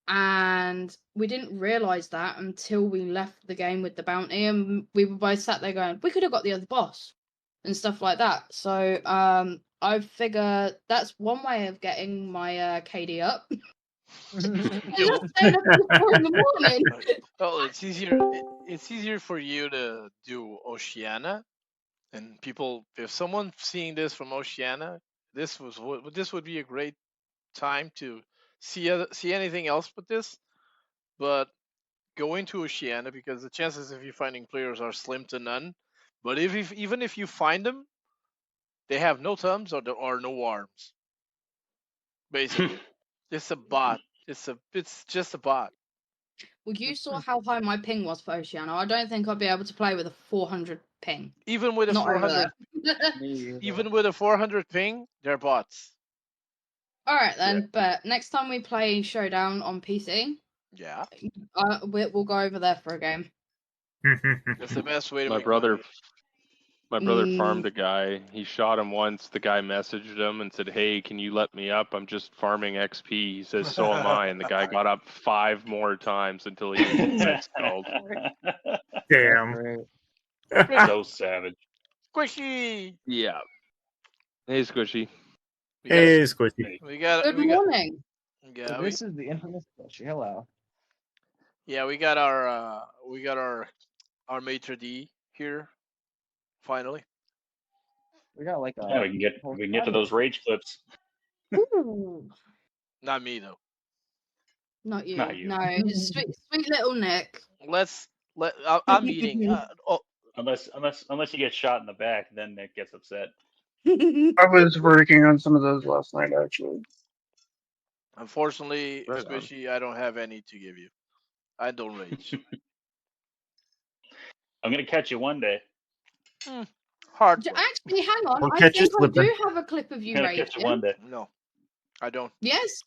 And we didn't realize that until we left the game with the bounty, and we were both sat there going, we could have got the other boss and stuff like that. So I figure that's one way of getting my KD up. I'm not staying up till 4 in the morning. Well, it's easier. It's easier for you to do Oceania, and people. If someone seeing this from Oceania, this would be a great time to see anything else but this. But go into Oceania because the chances of you finding players are slim to none. But even if you find them, they have no thumbs or no arms. Basically, it's a bot. It's just a bot. Well, you saw how high my ping was for Oceania. I don't think I'll be able to play with a 400 ping. Even with a Not over 400, there. even with a 400 ping, they're bots. All right then, but next time we play Showdown on PC, Yeah, we'll go over there for a game. that's the best way to My make brother money. farmed a guy. He shot him once. The guy messaged him and said, "Hey, can you let me up? I'm just farming XP." He says, "So am I." And the guy got up 5 more times until he was installed. Damn. So savage. Squishy. Yeah. Hey, Squishy. We got, Hey, Squishy. we got, Good we got, morning. yeah, So this is the infamous Squishy. Hello. we got our maitre d here. Finally, We got like a. Yeah, we can get to those rage clips. Ooh, not me though. not you. Not you. No, sweet little Nick. I'm eating. Unless you get shot in the back, then Nick gets upset. I was working on some of those last night, actually. Unfortunately, Right on. Squishy, I don't have any to give you. I don't rage. I'm gonna catch you one day. Hard. Actually, hang on. We'll I catch you think I slipping. do have a clip of I'm you gonna catch you one raging. day. No, I don't. Yes.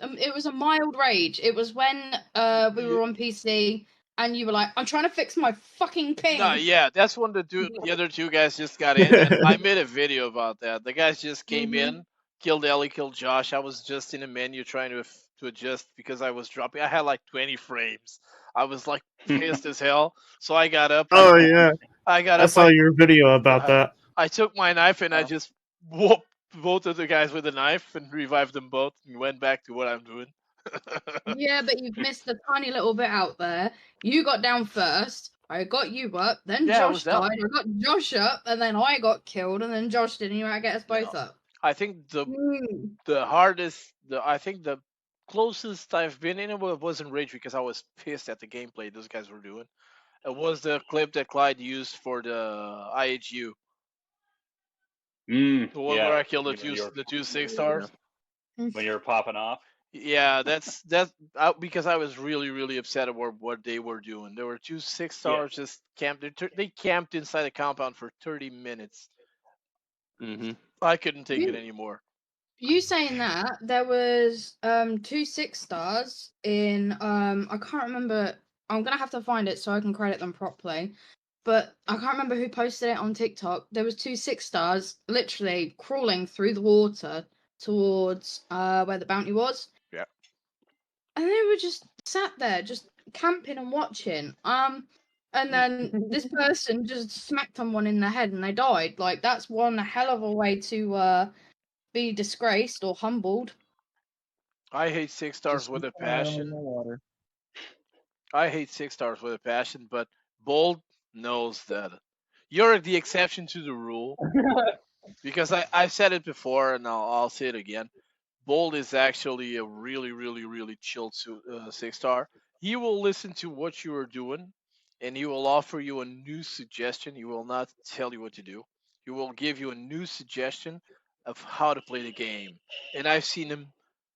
It was a mild rage. It was when we were on PC and you were like, "I'm trying to fix my fucking ping." No, yeah, that's when the other two guys just got in, and I made a video about that. The guys just came in, killed Ellie, killed Josh. I was just in a menu trying to adjust because I was dropping. I had like 20 frames. I was like pissed as hell. So I got up. Oh yeah, I got I up. saw your video about that. I took my knife and I just whooped both of the guys with a knife and revived them both and went back to what I'm doing. Yeah, but you've missed a tiny little bit out there. You got down first. I got you up. Then Yeah, I Josh was down. died. I got Josh up, and then I got killed, and then Josh didn't. You had to get us both No. up. I think Mm. the hardest, I think the closest I've been in it wasn't rage because I was pissed at the gameplay those guys were doing. It was the clip that Clyde used for the IHU, the one Yeah. where I killed When you were- the two 6-stars. when you were popping off. Yeah, that's because I was really upset about what they were doing. There were two 6-stars just camped. They camped inside the compound for 30 minutes. Mm-hmm. I couldn't take it anymore. You saying that there was 2 6-stars in I can't remember. I'm gonna have to find it so I can credit them properly. But I can't remember who posted it on TikTok. There was 2 6-stars literally crawling through the water towards where the bounty was. Yeah. And they were just sat there, just camping and watching. And then this person just smacked someone in the head and they died. Like that's one hell of a way to be disgraced or humbled. I hate 6-stars with a passion. I hate 6-stars with a passion, but Bold knows that. You're the exception to the rule. Because I've said it before and I'll say it again. Bold is actually a really chill 6-star. He will listen to what you are doing and he will offer you a new suggestion. He will not tell you what to do. He will give you a new suggestion of how to play the game. And I've seen him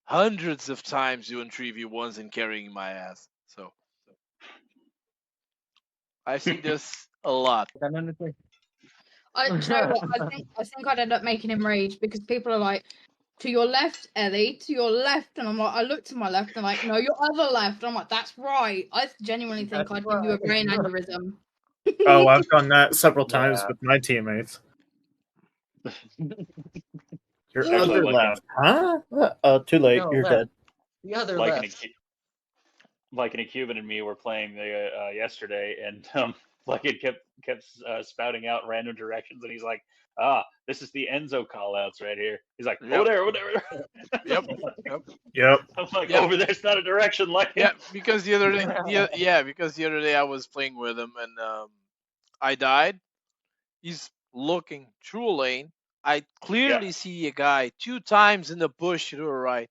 hundreds of times doing 3v1s and carrying my ass. So I see this a lot. Do you know what? I think I'd end up making him rage because people are like, to your left, Ellie, to your left. And I'm like, I look to my left and I'm like, no, your other left. And I'm like, that's right. I genuinely think I'd give you a brain aneurysm. Oh, I've done that several times Yeah. with my teammates. Your Actually, other like left, huh? Oh, too late. No, You're left. dead. The other Like left. Like a Cuban and me were playing yesterday, and like it kept spouting out random directions, and he's like, this is the Enzo callouts right here. He's like, Yep. over there. Yep. Yep. I'm like, Yep. over there's not a direction like it. Yeah, because the other day, because the other day I was playing with him and I died. He's looking through a lane. I clearly see a guy 2 times in the bush to the right,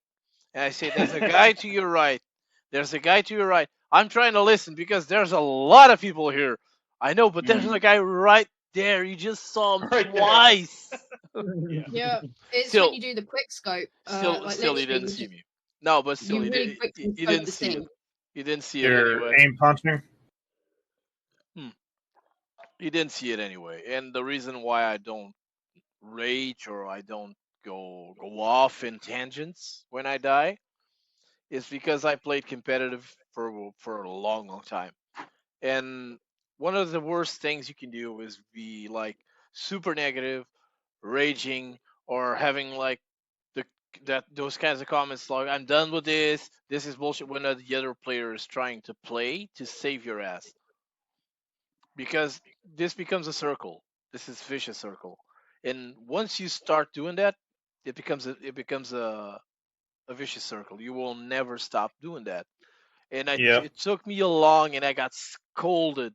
and I say, "There's a guy to your right. There's a guy to your right." I'm trying to listen because there's a lot of people here. I know, but there's a guy right there. You just saw him Right there. twice. Yeah, it's Still- when you do the quick scope. Still, like he literally, didn't you see just- me. No, but still, you he, really did, quickly he scope didn't the see it. scene. He didn't see it You're anyway. aim punching. He didn't see it anyway. And the reason why I don't rage or I don't go off in tangents when I die is because I played competitive for a long time. And one of the worst things you can do is be like super negative, raging, or having like those kinds of comments like "I'm done with this. This is bullshit." When the other player is trying to play to save your ass, because this becomes a circle. This is vicious circle, and once you start doing that, it becomes a vicious circle. You will never stop doing that. And Yep. it took me a long, and I got scolded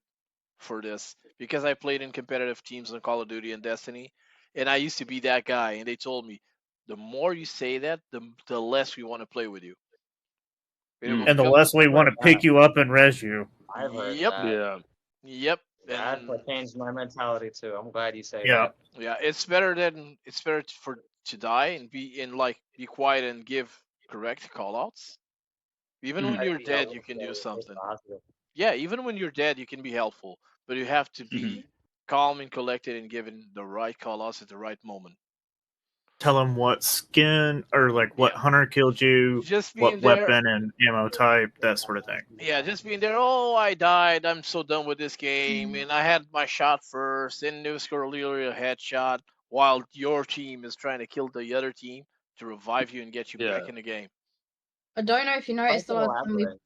for this because I played in competitive teams on Call of Duty and Destiny, and I used to be that guy. And they told me, the more you say that, the less we want to play with you. And it will And the become- less we want to pick you up and res you. I've heard Yep. that. Yeah. Yep. That's And what changed my mentality too. I'm glad you say Yeah. that. yeah, it's better to die and be quiet and give correct callouts. Even when Mhm. you're Be dead, you helpful, can do stay something. positive. Yeah, even when you're dead, you can be helpful, but you have to Mhm. be calm and collected and given the right callouts at the right moment. Tell them what skin or like what Yeah, hunter killed you, just being what there. weapon and ammo type, that sort of thing. Yeah, just being there. Oh, I died. I'm so done with this game, and I had my shot first, and it was clearly a headshot, while your team is trying to kill the other team to revive you and get you Yeah. back in the game. I don't know if you If I noticed the could last time we. elaborate.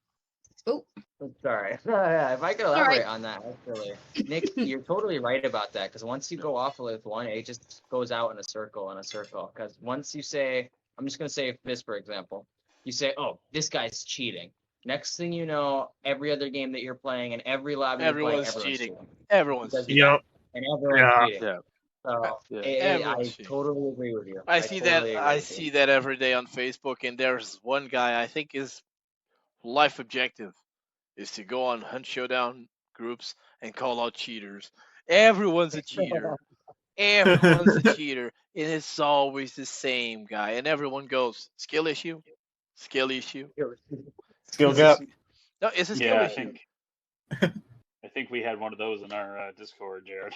Oh, I'm sorry. Yeah, if I could Sorry. elaborate on that, actually, Nick, you're totally right about that. Because once you go off with one, it just goes out in a circle and a circle. Because once you say, I'm just gonna say this for example, you say, "Oh, this guy's cheating." Next thing you know, every other game that you're playing and every lobby you're playing, Everyone's everyone's cheating. cheating. Everyone's Because cheating. yeah, Yep. and everyone's Yeah. cheating. Yeah. So Yeah. Everyone's I cheating. totally agree with you. I I see totally that. agree I with you. see that every day on Facebook, and there's one guy I think his life objective is to go on Hunt Showdown groups and call out cheaters. Everyone's a cheater. Everyone's a cheater, and it's always the same guy. And everyone goes, skill issue, skill issue. Skill It's a, gap. no, it's a skill Yeah, issue. I think we had one of those in our Discord, Jared.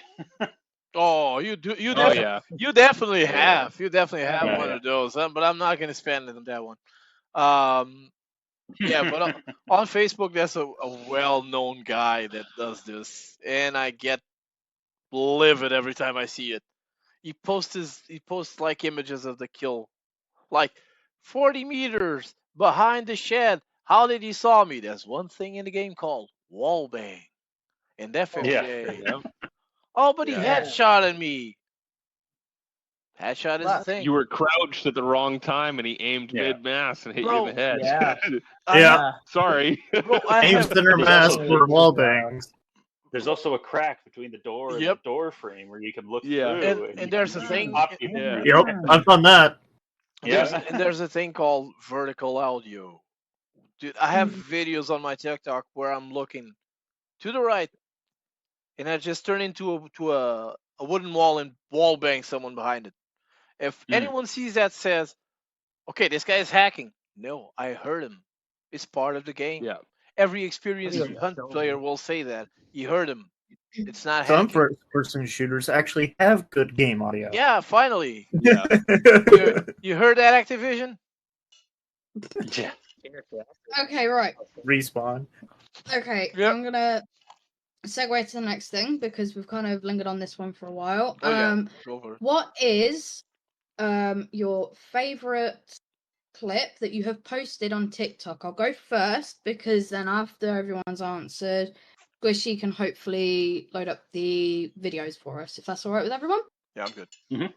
Oh, you do. You Oh definitely. yeah. You definitely Yeah. have. You definitely have Yeah, one yeah. of those. But I'm not gonna spend it on that one. Um, yeah, but on Facebook, there's a well-known guy that does this, and I get livid every time I see it. He posts like images of the kill, like 40 meters behind the shed. How did he saw me? There's one thing in the game called wallbang and Yeah. FFJ. Yeah. Oh, but he Yeah. headshotted me. Headshot is a But- thing. You were crouched at the wrong time, and he aimed Yeah. mid-mass and hit you Bro, in the head. yeah. I Yeah. have, Sorry. bro, I Aim have. center There's mass also- for wall bangs. There's also a crack between the door and Yep. the door frame where you can look Yeah. through. And you there's can- a you thing- can pop you Yeah. through Yep, there. I've done that. There's a thing called vertical audio. Dude, I have videos on my TikTok where I'm looking to the right, and I just turn into a wooden wall and wall bang someone behind it. If anyone sees that, says, "Okay, this guy is hacking." No, I heard him. It's part of the game. Yeah. Every experienced What are you hunt showing player me? will say that. You heard him. It's not Some hacking. first-person shooters actually have good game audio. Yeah, finally. Yeah. You heard that, Activision? Yeah. okay, right. Respawn. Okay, Yep. I'm gonna segue to the next thing because we've kind of lingered on this one for a while. Oh, yeah. Go for it. What is your favorite clip that you have posted on TikTok? I'll go first because then after everyone's answered, Squishy can hopefully load up the videos for us, if that's all right with everyone. Yeah, I'm good.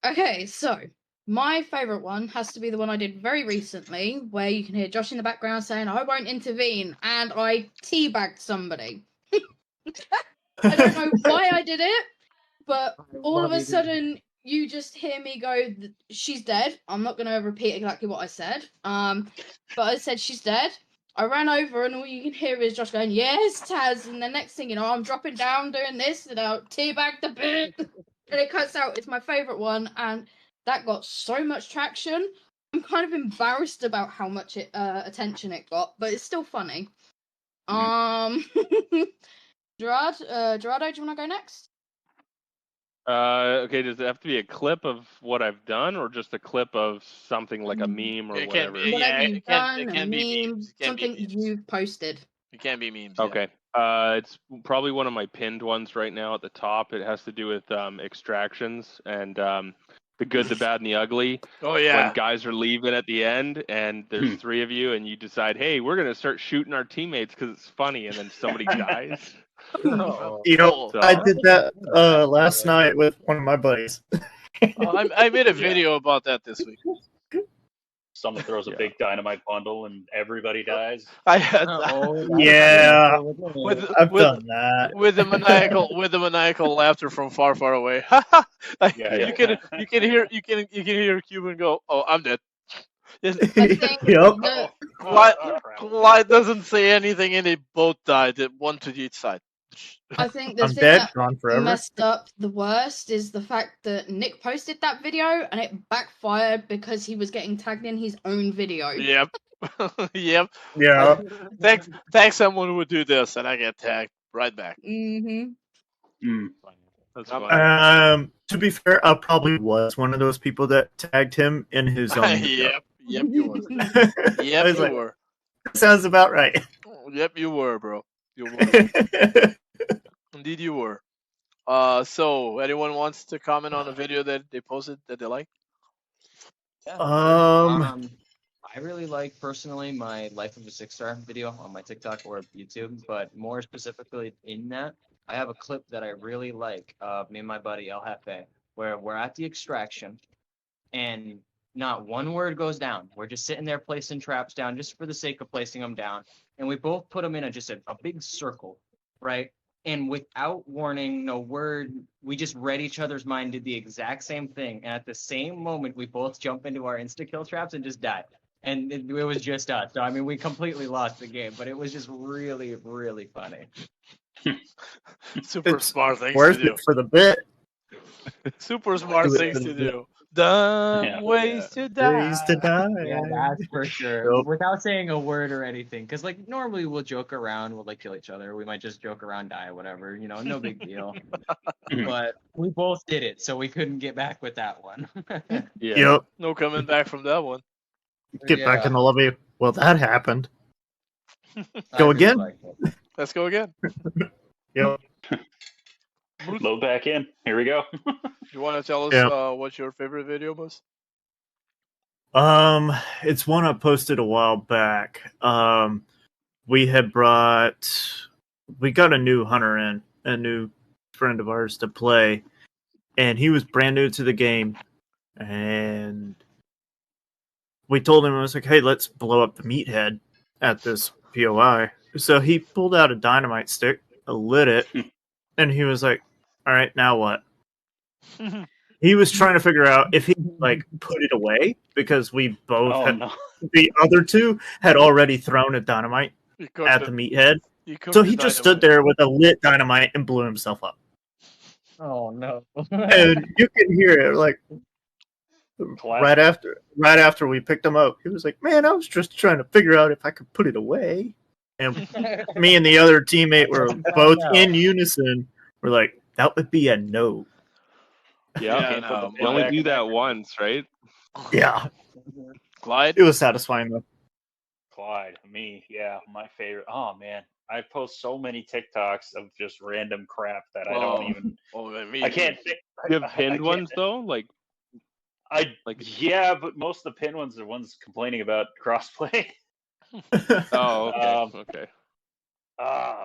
Okay, so my favorite one has to be the one I did very recently, where you can hear Josh in the background saying, "I won't intervene," and I teabagged somebody. I don't know why I did it, but all of a sudden you just hear me go, "She's dead." I'm not going to repeat exactly what I said, but I said she's dead. I ran over, and all you can hear is Josh going, "Yes, Taz," and the next thing you know, I'm dropping down doing this, and I'll teabag the bit, and it cuts out. It's my favorite one, and that got so much traction. I'm kind of embarrassed about how much attention it got, but it's still funny. Gerardo, do you want to go next? Okay, does it have to be a clip of what I've done, or just a clip of something like a meme or It can whatever? be- Yeah, Whatever you've it can- done, it a can be meme, memes, it can be something memes. you've posted. It can't be memes. Yeah. Okay. It's probably one of my pinned ones right now at the top. It has to do with extractions and the good, the bad, and the ugly. Oh, yeah. When guys are leaving at the end, and there's three of you, and you decide, hey, we're gonna start shooting our teammates because it's funny, and then somebody dies. Oh. You know, So, I did that last night with one of my buddies. I made a video about that this week. Someone throws a Yeah. big dynamite bundle and everybody dies. I had Yeah, with I've with done that. with the maniacal laughter from far, far away. Yeah. You can hear Cuban go, "Oh, I'm dead." Yes, I think Yep. the, Clyde, Oh, crap. Clyde doesn't say anything, and they both died. One to each side. I think the I'm thing dead, that gone forever. messed up the worst is the fact that Nick posted that video and it backfired because he was getting tagged in his own video. Yep. Yep. Yeah. Thanks someone who would do this, and I get tagged right back. Mm-hmm. Mm. That's I'm- funny. To be fair, I probably was one of those people that tagged him in his own video. Yep, you were. I Yep, was you like, were. sounds about right. Yep, you were, bro. You were. Indeed, you were. So anyone wants to comment on a video that they posted that they like? Yeah. Um, I really like personally my Life of a Six Star video on my TikTok or YouTube, but more specifically in that, I have a clip that I really like of me and my buddy El Jefe, where we're at the extraction and not one word goes down. We're just sitting there placing traps down just for the sake of placing them down. And we both put them in a big circle, right? And without warning, no word, we just read each other's mind, did the exact same thing. And at the same moment, we both jump into our insta-kill traps and just die. And it was just us. So, I mean, we completely lost the game, but it was just really, really funny. Super It's smart things to worth do. it for the bit. Super smart Do it things for to the bit. do. Dumb Yeah. ways to die. Ways to die. Yeah, that's for sure. Yep. Without saying a word or anything. Because, like, normally we'll joke around, we'll, like, kill each other. We might just joke around, die, whatever. You know, no big deal. But we both did it, so we couldn't get back with that one. Yeah. Yep. No coming back from that one. Get back in the lobby. Well, that happened. I Go really again? liked it. Let's go again. Yep. Load back in. Here we go. You want to tell us Yeah. what your favorite video was? It's one I posted a while back. We got a new hunter in, a new friend of ours to play, and he was brand new to the game, and we told him, I was like, hey, let's blow up the meathead at this POI. So he pulled out a dynamite stick, lit it, and he was like, all right, now what? He was trying to figure out if he like put it away because we both Oh had, no. the other two had already thrown a dynamite You cooked at the- the meathead. you cooked So the he just dynamite. stood there with a lit dynamite and blew himself up. Oh, no. And you can hear it like right after we picked him up. He was like, man, I was just trying to figure out if I could put it away. And me and the other teammate were both in unison. We're like, that would be a no. Yeah. Yeah, Can't put the no, pin You only back do in that there. once, right? Yeah, Clyde. it was satisfying though. Clyde, me, yeah, my favorite. Oh man, I post so many TikToks of just random crap that I don't even. Oh, me. I can't think. You have I pinned can't- ones though, like Yeah, but most of the pinned ones are ones complaining about crossplay. oh, okay, okay.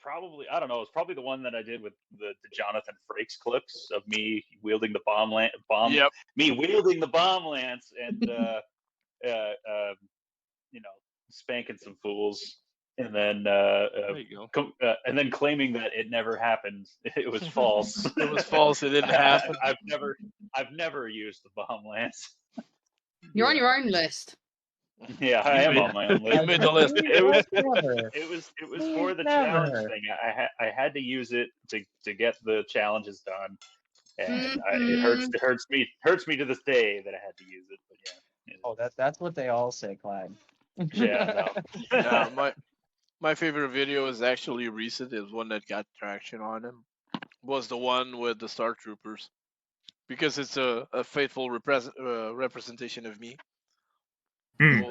Probably I don't know. It's probably the one that I did with the Jonathan Frakes clips of me wielding the bomb, Yep. me wielding the bomb lance and spanking some fools, and then There you go. and then claiming that it never happened. It was false. It was false. It didn't happen. I've never used the bomb lance. You're on your own list. Yeah, I am on my own list. You made the list. It was Never. it was for the Never. challenge thing. I had to use it to get the challenges done, and it hurts me to this day that I had to use it. But yeah, Oh, that's what they all say, Clyde. yeah, no. Yeah, my favorite video is actually recent. It was one that got traction on him. Was the one with the Star Troopers, because it's a faithful representation of me. Hmm.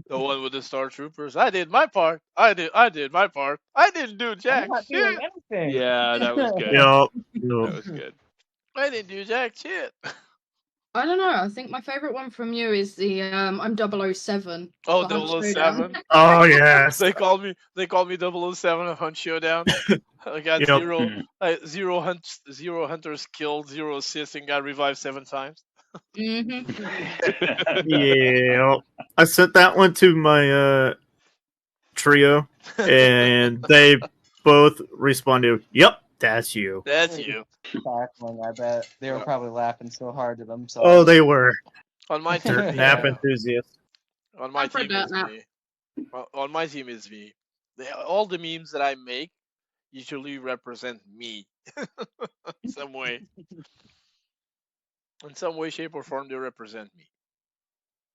The one with the Star Troopers. I did my part. I did my part. I didn't do jack I'm not doing shit. anything. Yeah, that was good. Yep. That was good. I didn't do jack shit. I don't know. I think my favorite one from you is the I'm 007. Oh, The Hunt Showdown. 007. Oh yes. They called me 007 of Hunt Showdown. I got Yep. zero hunters killed, 0 assists, and got revived 7 times. Mm-hmm. Yeah, I sent that one to my trio, and they both responded, "Yep, that's you." That's you. Cackling, I bet they were probably laughing so hard to themselves. Oh, they were. On my team, They're nap enthusiasts. on my I'm for team that is now. me. On my team is me. All the memes that I make usually represent me in some way. In some way, shape, or form, they represent me.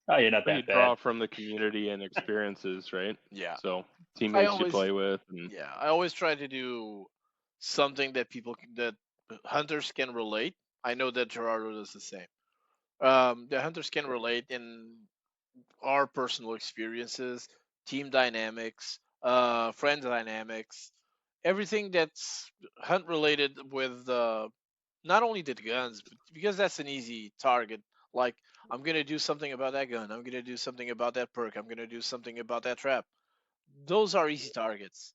Oh, you're not Well, you that draw bad. from the community and experiences, right? Yeah. So I teammates you always, play with, and yeah, I always try to do something that that hunters can relate. I know that Gerardo does the same. The hunters can relate in our personal experiences, team dynamics, friend dynamics, everything that's hunt related with not only the guns, but because that's an easy target. Like I'm gonna do something about that gun. I'm gonna do something about that perk. I'm gonna do something about that trap. Those are easy targets.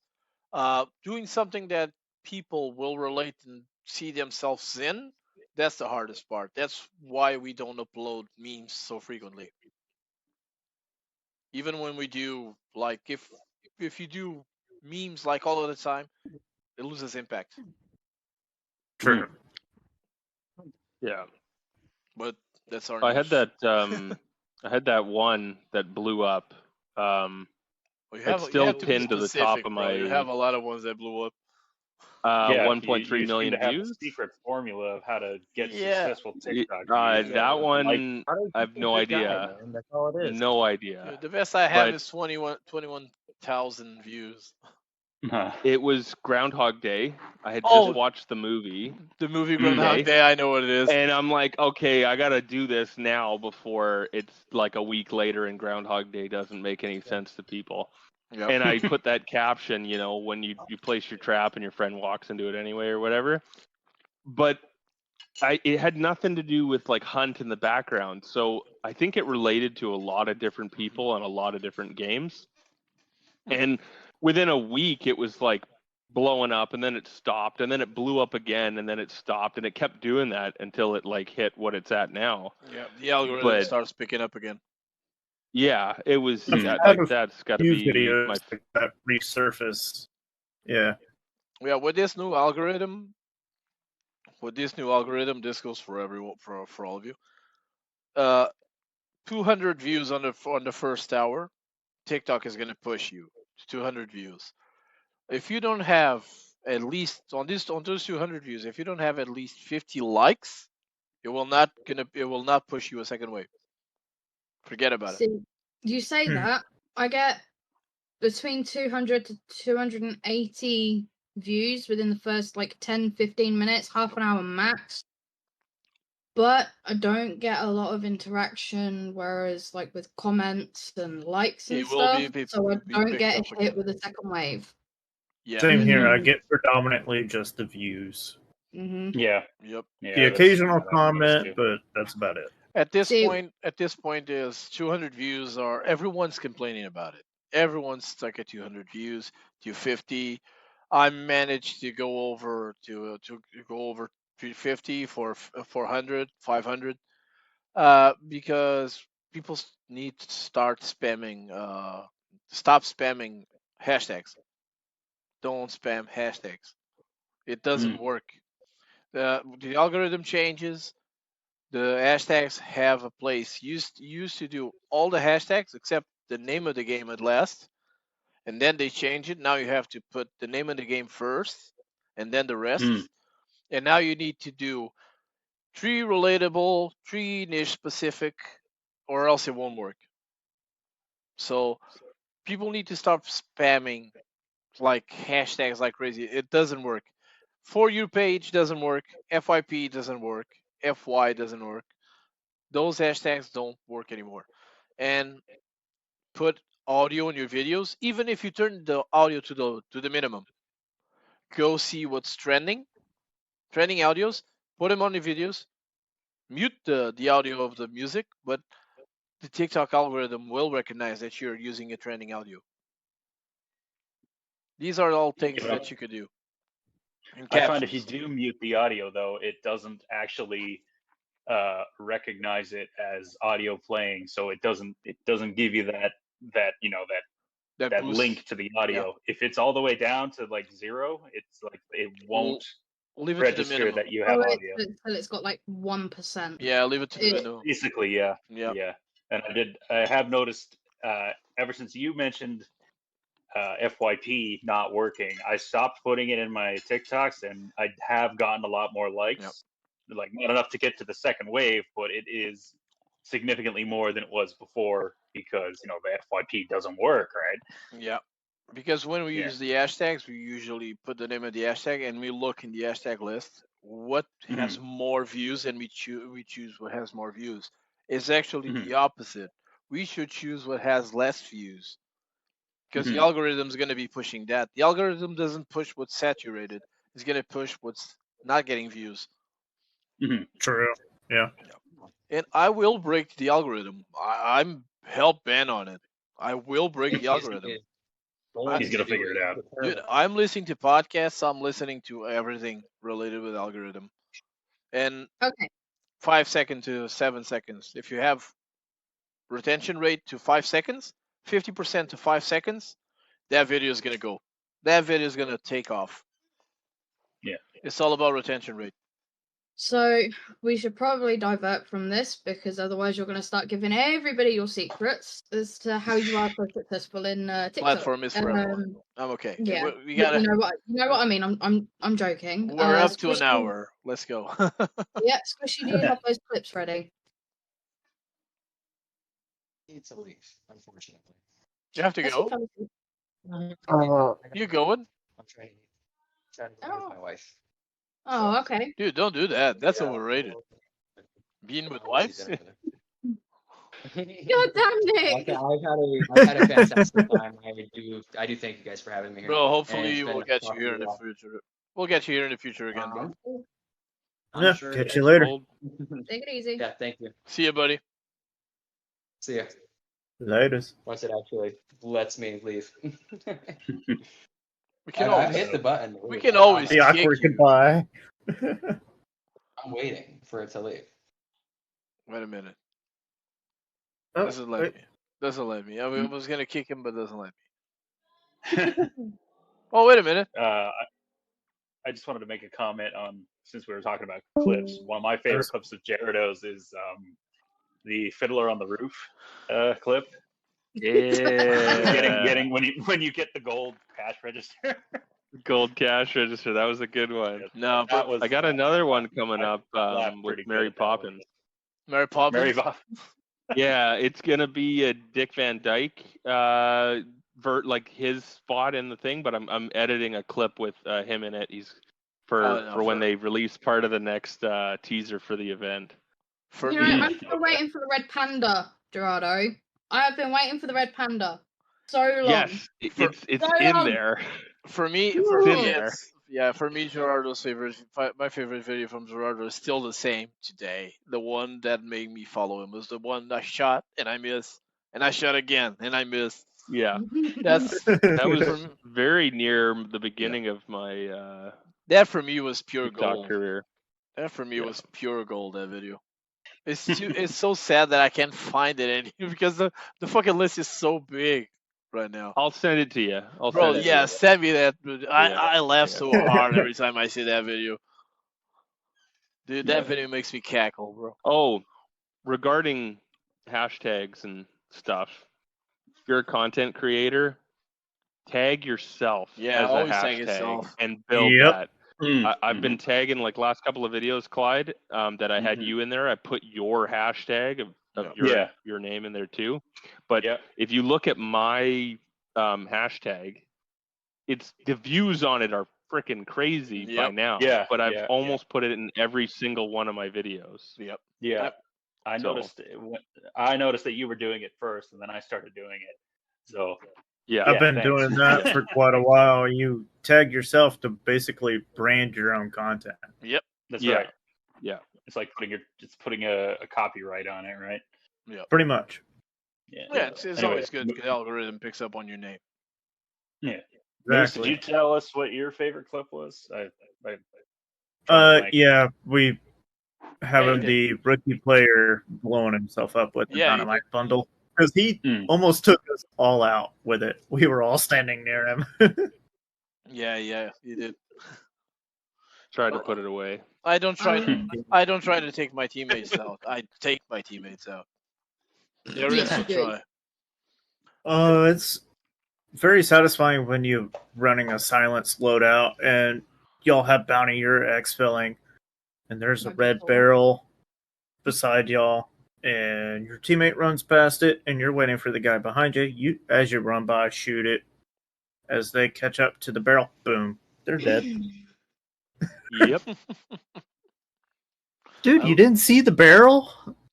Doing something that people will relate and see themselves in, that's the hardest part. That's why we don't upload memes so frequently. Even when we do, like, if you do memes like all of the time, it loses impact. True. yeah. But that's our I had news. that. I had that one that blew up. Um, Well, it's you still have to be pinned to the top specific, of bro. You have my a lot of ones that blew up. Yeah, 1.3 you seem million to have a views. secret formula of how to get Yeah, successful TikTok views. That exactly. Like, one, How do I you have think no good guy, idea. man? That's all it is. No idea. Dude, the best I have But is 21,000 views. it was Groundhog Day. I had Oh, just watched the movie. the movie Mm. Groundhog Okay. Day. I know what it is. And I'm like, okay, I gotta do this now before it's like a week later and Groundhog Day doesn't make any sense to people. Yep. And I put that caption, when you place your trap and your friend walks into it anyway or whatever. But it had nothing to do with like hunt in the background. So I think it related to a lot of different people and a lot of different games. And within a week, it was like blowing up, and then it stopped, and then it blew up again, and then it stopped, and it kept doing that until it like hit what it's at now. Yeah, the algorithm But starts picking up again. yeah, it was I've that, had like a that's got to few be videos my. like that resurface. Yeah. Yeah, with this new algorithm, this goes for everyone, for all of you. 200 views on the first hour, TikTok is gonna push you to 200 views. If you don't have at least on those 200 views, if you don't have at least 50 likes, it will not push you a second wave. Forget about it. See, you say Hmm. that I get between 200 to 280 views within the first like 10-15 minutes, half an hour max. But I don't get a lot of interaction, whereas like with comments and likes and It will stuff, so I be don't picked get up hit again. with a second wave. Yeah. Same here. I Mhm. get predominantly just the views. Mhm. yeah, Yep. yeah. The that's occasional kinda how it goes, comment, too. but that's about it. At this See- point is 200 views are everyone's complaining about it. Everyone's stuck at 200 views, 250. I managed to go over to 350 for 400, 500, because people need to stop spamming hashtags. Don't spam hashtags. It doesn't work. The algorithm changes. The hashtags have a place. Used to do all the hashtags except the name of the game at last, and then they change it. Now you have to put the name of the game first, and then the rest. Mm. And now you need to do 3 relatable, 3 niche specific, or else it won't work. So people need to stop spamming like hashtags like crazy. It doesn't work. For you page doesn't work. FYP doesn't work. FY doesn't work. Those hashtags don't work anymore. And put audio in your videos, even if you turn the audio to the minimum. Go see what's trending audios, put them on the videos, mute the audio of the music, but the TikTok algorithm will recognize that you're using a trending audio. These are all things Yeah. that you could do. And I find if you captions. do mute the audio, though, it doesn't actually recognize it as audio playing, so it doesn't give you that that boost. link to the audio. If it's all the way down to like 0, it's like it won't Leave it to the register minimum. that you have Oh, audio. until it's got like 1%. Yeah, leave it to the It- minimum. Basically, yeah, Yeah. yeah. And I have noticed ever since you mentioned FYP not working, I stopped putting it in my TikToks, and I have gotten a lot more likes. Like not enough to get to the second wave, but it is significantly more than it was before because the FYP doesn't work, right? Yeah. Because when we Yeah. use the hashtags, we usually put the name of the hashtag and we look in the hashtag list what has more views, and we choose what has more views. It's actually the opposite. We should choose what has less views because the algorithm is going to be pushing that. The algorithm doesn't push what's saturated. It's going to push what's not getting views. True. Yeah. And I will break the algorithm. I'm hell bent on it. I will break the algorithm. He's gonna figure it out. Dude, I'm listening to podcasts. I'm listening to everything related with algorithm. And Okay. 5 seconds to 7 seconds. If you have retention rate to 5 seconds, 50% to 5 seconds, that video is going to go. That video is going to take off. Yeah. It's all about retention rate. So we should probably divert from this because otherwise you're going to start giving everybody your secrets as to how you are so successful in TikTok. Platform is for everyone. I'm okay. Yeah, We gotta. you know what I mean. I'm joking. We're up to an Squishy- hour. Let's go. Yeah, Squishy, do you have those clips ready? Need to leave, unfortunately. You have to That's go. okay. You going? I'm trying to go with my wife. Oh, okay. Dude, don't do that. That's Yeah. overrated. Being with I'll wives? see dinner God damn I've it! had a fantastic time. I do thank you guys for having me here. Bro, And hopefully it's we'll been get you talking here to in you the all. future. We'll get you here in the future again, bro. I'm Yeah, sure catch it you is. later. Old- Take it easy. Yeah, thank you. See you, buddy. See ya. Laters. Once it actually lets me leave. We can I've always. hit the button. We can always The awkward kick you. goodbye. I'm waiting for it to leave. Wait a minute. Oh, Doesn't let wait. me. Doesn't let me. I was gonna kick him, but doesn't let me. Oh, wait a minute. I just wanted to make a comment on, since we were talking about clips. One of my favorite clips of Gyarados is the Fiddler on the Roof clip. Yeah. Getting when you get the gold cash register. Gold cash register. That was a good one. No, that but was. I got another one coming up laughed with pretty good Mary at that one. Poppins. Mary Poppins. Mary Poppins. Yeah, it's gonna be a Dick Van Dyke like his spot in the thing, but I'm editing a clip with him in it. He's for when they release part of the next teaser for the event. For You me, know, I'm still waiting for the red panda, Gerardo. I have been waiting for the red panda so long. Yes, it's So in long. there. for me, in there. for me, Gerardo's my favorite video from Gerardo is still the same today. The one that made me follow him was the one I shot and I missed, and I shot again and I missed. Yeah, That's that was for me, very near the beginning of my that for me was pure TikTok gold. career. That for me Yeah. was pure gold. That video. It's so sad that I can't find it anymore because the fucking list is so big right now. I'll send it to you. Bro, yeah, send me that. I laugh Yeah. so hard every time I see that video. Dude, that video makes me cackle, bro. Oh, regarding hashtags and stuff, if you're a content creator, tag yourself Yeah, as a always hashtag tag yourself. and build Yep. that. I've been tagging like last couple of videos, Clyde, that I had you in there. I put your hashtag of your name in there too. But if you look at my hashtag, it's the views on it are freaking crazy by now. Yeah, but I've almost put it in every single one of my videos. Yep. Yeah. I noticed that you were doing it first, and then I started doing it. So yeah, I've been thanks. doing that for quite a while. You tag yourself to basically brand your own content. Yep. That's Yeah. right. Yeah. It's like putting a copyright on it, right? Pretty much. Yeah, it's Anyway, always good because the algorithm picks up on your name. Yeah. Moose, Exactly. did you tell us what your favorite clip was? Yeah, we having Yeah, the rookie player blowing himself up with the Yeah, you dynamite bundle because he Mm. almost took us all out with it. We were all standing near him. Yeah, you did. Try to put it away. I don't try to take my teammates out. I take my teamates out. There is Yes, no you do. try. It's very satisfying when you running a silence loadout and y'all have bounty you're exfilling, and there's a Might be red cool. barrel beside y'all, and your teammate runs past it, and you're waiting for the guy behind you. You, as you run by, shoot it. As they catch up to the barrel, boom, they're dead. Yep. Dude, you didn't see the barrel?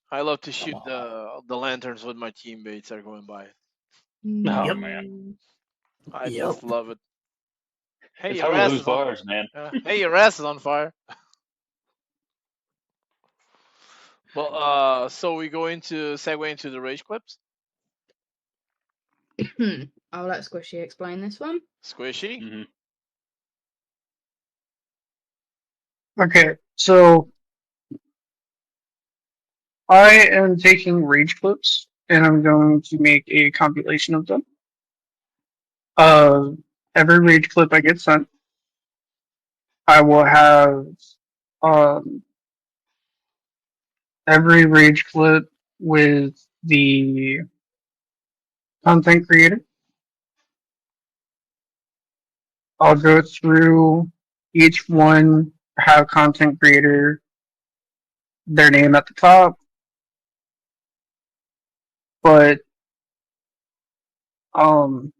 I love to shoot the lanterns when my teammates are going by. Oh Yep. man, I Yep. just love it. Hey, it's your how we ass lose is on. bars, man. Hey, your ass is on fire. Well, so we segue into the rage clips. I'll let Squishy explain this one. Squishy. hmm Okay, so I am taking rage clips and I'm going to make a compilation of them. Every rage clip I get sent, I will have um, every rage clip with the content creator. I'll go through each one, have content creator, their name at the top, but I'm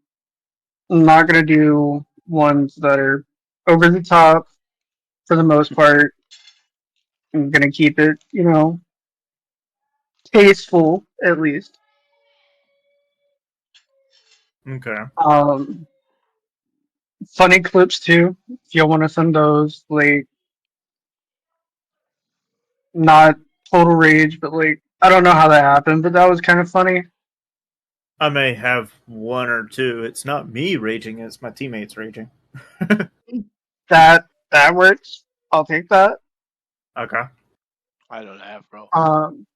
not gonna do ones that are over the top for the most part. I'm gonna keep it, tasteful at least. Okay. Funny clips too. If y'all want to send those, like not total rage, but like I don't know how that happened, but that was kind of funny. I may have one or two. It's not me raging, it's my teammates raging. That works. I'll take that. Okay. I don't have, bro. Um,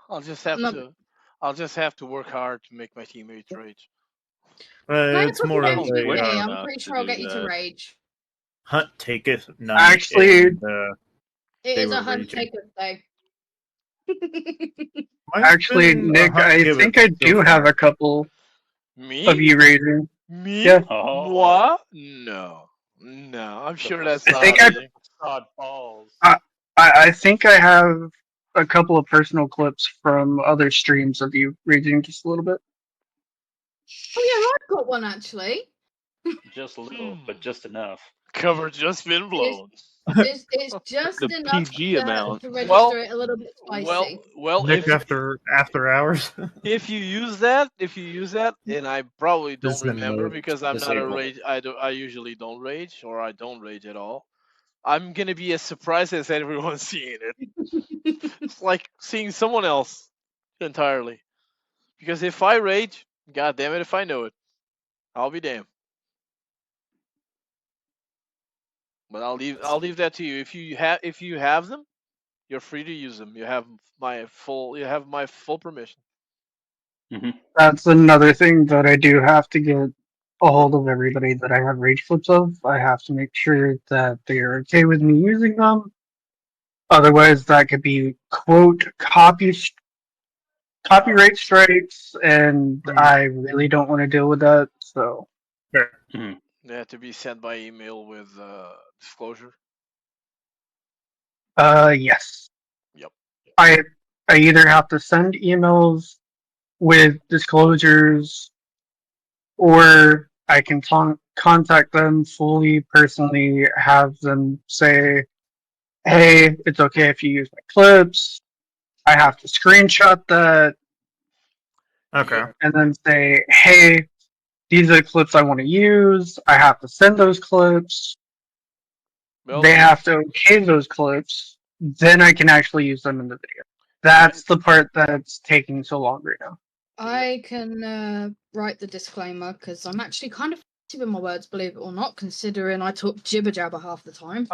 I'll just have No. to. I'll just have to work hard to make my teammates rage. No, It's more okay, of with me. a I'm enough pretty to sure I'll do get you to that. rage. hunt taketh night. Actually- and, It They is a were hunt raging. taketh day. mine's actually, been a Nick, hunt I give think it I so do have far. a couple Me? of you raising. Me? Yeah. Oh, What? No. I'm sure that's I not think I- raging. Sod balls. I think I have a couple of personal clips from other streams of you raising just a little bit. Oh yeah, I've got one actually. just a little, but just enough. Cover just been blown. It's just The enough PG amount. to register Well, it a little bit spicy. Well, Nick if after hours. if you use that, and I probably don't This is in remember mode because I'm not a disabled. rage. I usually don't rage, or I don't rage at all. I'm gonna be as surprised as everyone seeing it. It's like seeing someone else entirely. Because if I rage, god damn it, if I know it, I'll be damned. But I'll leave that to you. If you have them, you're free to use them. You have my full permission. That's another thing that I do have to get a hold of everybody that I have rage clips of. I have to make sure that they are okay with me using them. Otherwise, that could be quote copyright strikes, and I really don't want to deal with that. So, They have to be sent by email with disclosure. yes. Yep. I either have to send emails with disclosures, or I can contact them fully personally, have them say, "Hey, it's okay if you use my clips." I have to screenshot that Okay. and then say, "Hey, these are the clips I want to use." I have to send those clips. Well, They have to okay those clips. Then I can actually use them in the video. That's the part that's taking so long right now. I can write the disclaimer because I'm actually kind of fancy with my words, believe it or not, considering I talk jibber jabber half the time.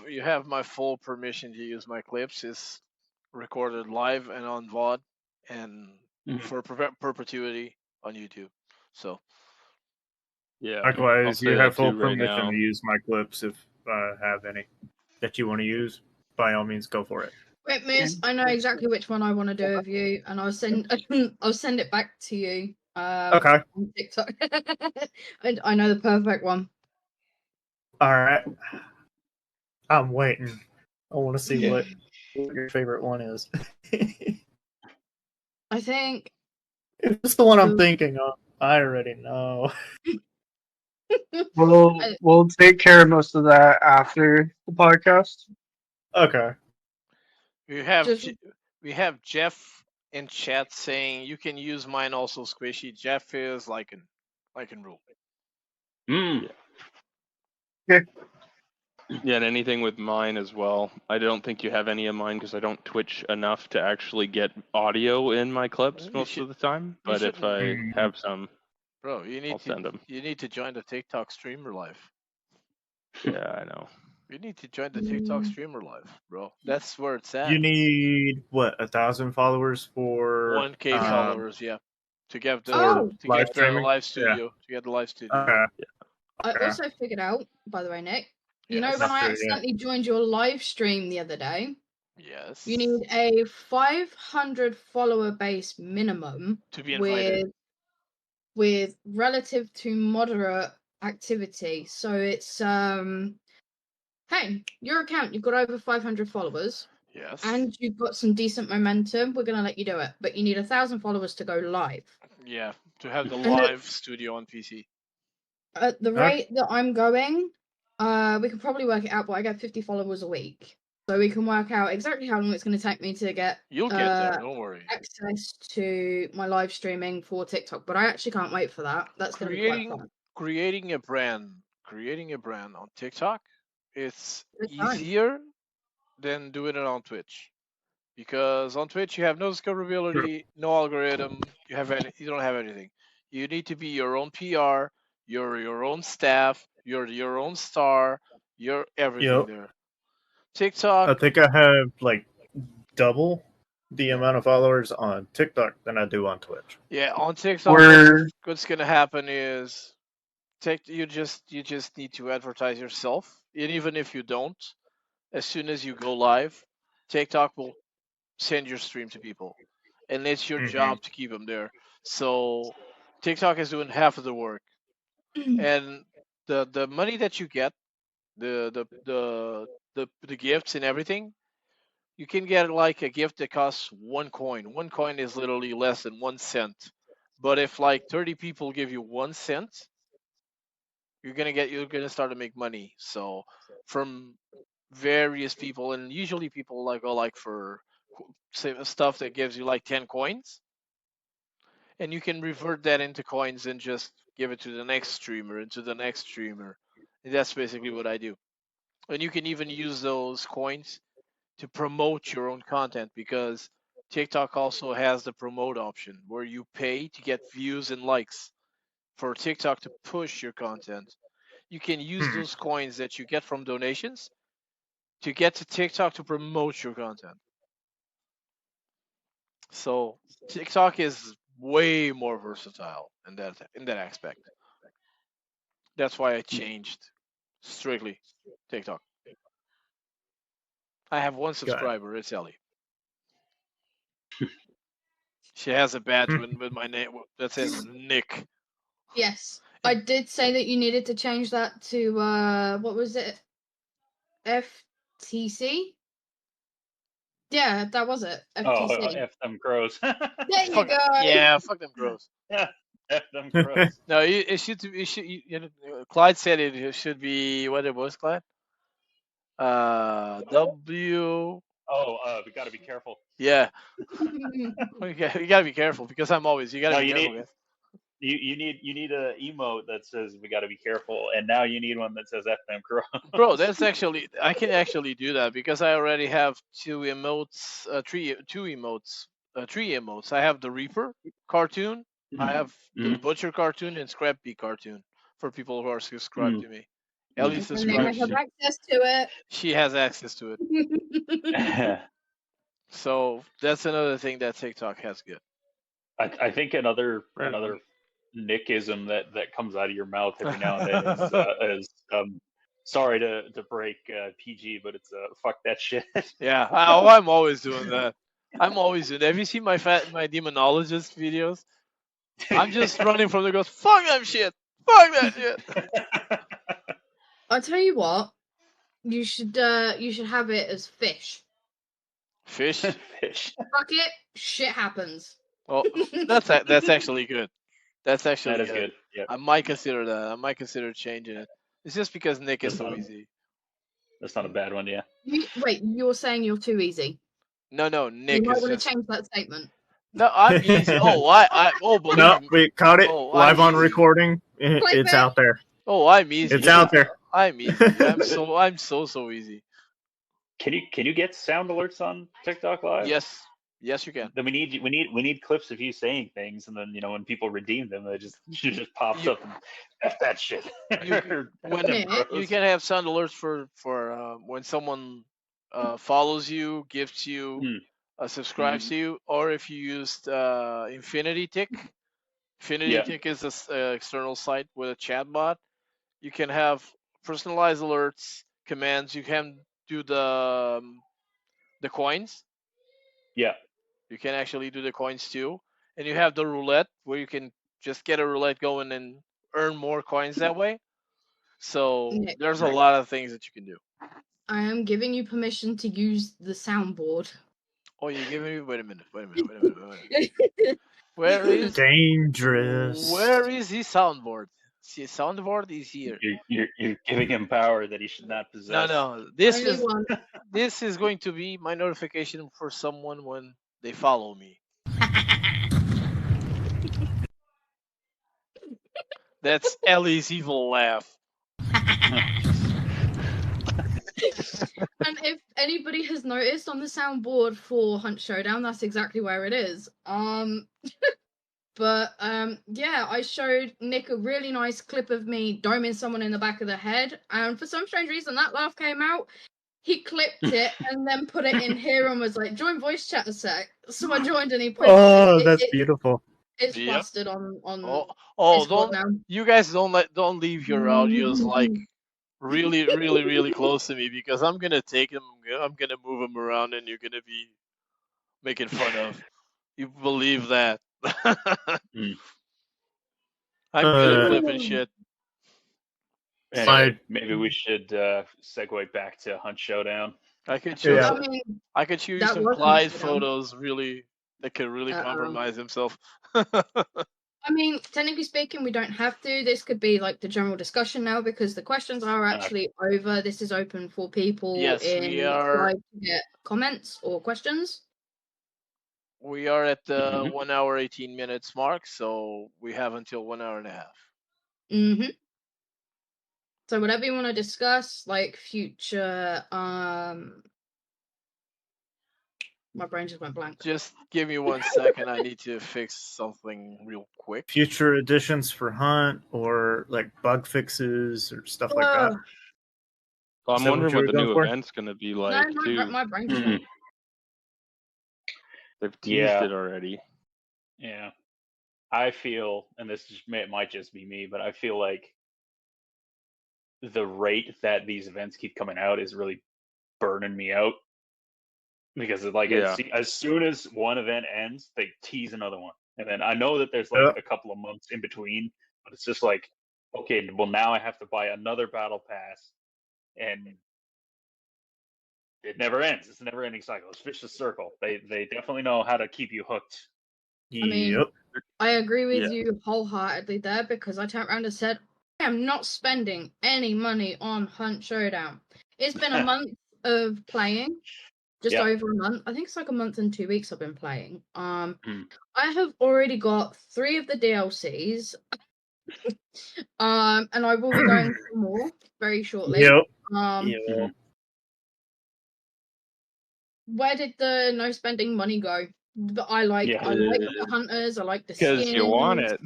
you have my full permission to use my clips. It's recorded live and on VOD and for perpetuity on YouTube. So Yeah. Likewise, I'll you say have that full too right permission now. to use my clips if I have any that you want to use. By all means, go for it. Wait, Miss, I know exactly which one I want to do with you, and I'll send I'll send it back to you Okay. On TikTok. And I know the perfect one. All right. I'm waiting. I want to see what your favorite one is. I think. If it's the one I'm the- thinking of, I already know. We'll take care of most of that after the podcast. Okay. We have Just- we have Jeff in chat saying you can use mine also, Squishy. Jeff is like an rule. Mm. Yeah, and anything with mine as well. I don't think you have any of mine because I don't Twitch enough to actually get audio in my clips You most should- of the time. But if shouldn't. I have some, Bro, you I'll send them. you need to join the TikTok streamer live. Yeah, I know. You need to join the TikTok streamer live, bro. That's where it's at. You need what 1,000 followers for 1K followers, yeah, to get the Oh. live the streaming? live studio, to get the live studio. Okay. I Okay. also figured out, by the way, Nick. You know Yes. when I After, yeah. accidentally joined your live stream the other day, Yes. you need a 500 follower base minimum to be invited. with relative to moderate activity. So it's hey, your account, you've got over 500 followers Yes. and you've got some decent momentum, we're gonna let you do it. But you need 1,000 followers to go live. Yeah, to have the And the- live studio on PC. At the Okay. rate that I'm going, we can probably work it out, but I get 50 followers a week. So we can work out exactly how long it's going to take me to get You'll get there, don't worry. access to my live streaming for TikTok. But I actually can't wait for that. That's going to be quite Creating fun. creating a brand on TikTok, it's It's fine. easier than doing it on Twitch. Because on Twitch you have no discoverability, no algorithm, you don't have anything. You need to be your own PR, you're your own staff, you're your own star, you're everything Yep. there. I TikTok, think I have like double the amount of followers on TikTok than I do on Twitch. yeah, on TikTok We're what's gonna happen is you just need to advertise yourself. And even if you don't, as soon as you go live, TikTok will send your stream to people. And it's your Mhm. job to keep them there. So TikTok is doing half of the work. And the money that you get, the gifts and everything, you can get like a gift that costs 1 coin. 1 coin is literally less than 1 cent. But if like 30 people give you 1 cent, you're gonna start to make money. So from various people, and usually people like go like for say stuff that gives you like 10 coins, and you can revert that into coins and just give it to the next streamer and to the next streamer. And that's basically what I do. And you can even use those coins to promote your own content, because TikTok also has the promote option where you pay to get views and likes for TikTok to push your content. You can use those coins that you get from donations to get to TikTok to promote your content. So TikTok is way more versatile in that aspect. That's why I changed strictly TikTok. I have one subscriber. It's Ellie. She has a badge with my name that says Nick. Yes. I did say that you needed to change that to what was it? FTC? Yeah, that was it. Oh, FTC. F them crows. There you Fuck, go. yeah, fuck them crows. F them crows. No, it should be. Clyde said it should be what it was, Clyde. W. We gotta be careful. Yeah, you gotta be careful because I'm always. You gotta No, be you careful, need- guys. You need a emote that says we gotta be careful, and now you need one that says F them crows. Bro, that's actually I can actually do that because I already have two emotes, three emotes. I have the Reaper cartoon, I have the Butcher cartoon, and Scrap Bee cartoon for people who are subscribed to me. Ellie And they subscribed. have access to She has access to it. it. So that's another thing that TikTok has good. I think another Right. Nickism that comes out of your mouth every now and then is sorry to break PG, but it's fuck that shit. Yeah, I'm always doing that. I'm always doing that. Have you seen my demonologist videos? I'm just running from the ghost. Fuck that shit. Fuck that shit. I'll tell you what. You should have it as fish. Fish. Fish. Fuck it, shit happens. Oh, that's actually good. That's actually That is good. Yep. I might consider that. I might consider changing it. It's just because Nick is That's so not- easy. That's not a bad one, yeah. Wait, you're saying you're too easy. No, Nick You might is want to just. change that statement. No, I'm easy. Believe No, me. we caught it Oh, live I'm on easy. recording. It's Clickbait. out there. Oh, I'm easy. It's out there. I'm easy. I'm so easy. Can you get sound alerts on TikTok Live? Yes, you can. Then we need clips of you saying things, and then when people redeem them, it just pops up and F that shit. You can have sound alerts for when someone follows you, gifts you, subscribes to you, or if you used Infinity Tick. Infinity Tick is an external site with a chat bot. You can have personalized alerts, commands. You can do the coins. Yeah. You can actually do the coins too. And you have the roulette where you can just get a roulette going and earn more coins that way. So Nick. there's a lot of things that you can do. I am giving you permission to use the soundboard. Oh, you're giving me. Wait a minute. Where is Dangerous. Where is the soundboard? See, soundboard is here. You're giving him power that he should not possess. No. This Only is one. this is going to be my notification for someone when they follow me. That's Ellie's evil laugh. And if anybody has noticed on the soundboard for Hunt Showdown, that's exactly where it is. But yeah, I showed Nick a really nice clip of me doming someone in the back of the head, and for some strange reason that laugh came out. He clipped it and then put it in here and was like, "Join voice chat a sec." So I joined and he posted Oh, it. that's beautiful. It's Yep. plastered on Oh, Discord don't now. you guys don't leave your audios like really close to me, because I'm gonna take them. I'm gonna move them around, and you're gonna be making fun of. You believe that? I'm good at clipping shit. Anyway, maybe we should segue back to Hunt Showdown. I could show Yeah. I mean, I could show you that some was Clyde Amsterdam. photos that could really compromise himself. I mean, technically speaking, we don't have to. This could be like the general discussion now because the questions are actually over. This is open for people Yes, we are. Live to get comments or questions. We are at the 1 hour 18 minutes mark, so we have until 1 hour and a half. Mm-hmm. So whatever you want to discuss, like future, my brain just went blank. Just give me 1 second. I need to fix something real quick. Future additions for Hunt or like bug fixes or stuff like that. Well, Is I'm that wondering you what were the going new for? event's going to be No, like, too. my brain just went. They've teased it already. Yeah. I feel, and might just be me, but I feel like the rate that these events keep coming out is really burning me out. Because as soon as one event ends, they tease another one. And then I know that there's like a couple of months in between, but it's just like, okay, well now I have to buy another battle pass, and it never ends. It's a never ending cycle. It's vicious circle. They definitely know how to keep you hooked. I mean, Yep. I agree with you wholeheartedly there because I turned around and said, I am not spending any money on Hunt Showdown. It's been a month of playing, just over a month. I think it's like a month and 2 weeks I've been playing. I have already got 3 of the DLCs, and I will be going for more very shortly. Yep. Where did the no spending money go? But I like the hunters. I like the skins. Because you want it.